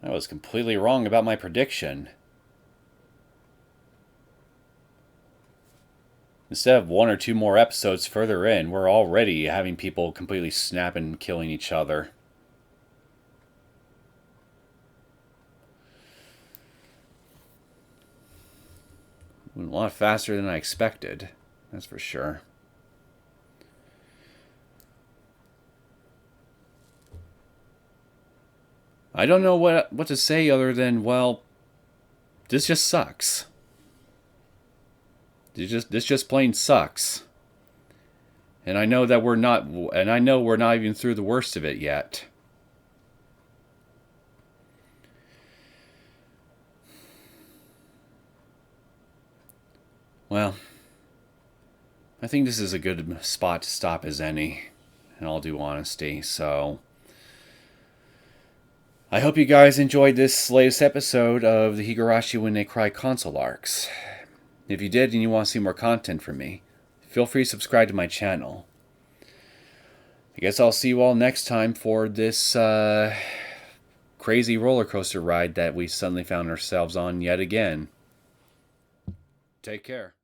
I was completely wrong about my prediction. Instead of 1 or 2 more episodes further in, we're already having people completely snapping and killing each other. Went a lot faster than I expected, that's for sure. I don't know what to say other than, well, this just sucks. This just plain sucks. And I know that we're not even through the worst of it yet. Well, I think this is a good spot to stop as any, in all due honesty, so I hope you guys enjoyed this latest episode of the Higurashi When They Cry console arcs. If you did and you want to see more content from me, feel free to subscribe to my channel. I guess I'll see you all next time for this crazy roller coaster ride that we suddenly found ourselves on yet again. Take care.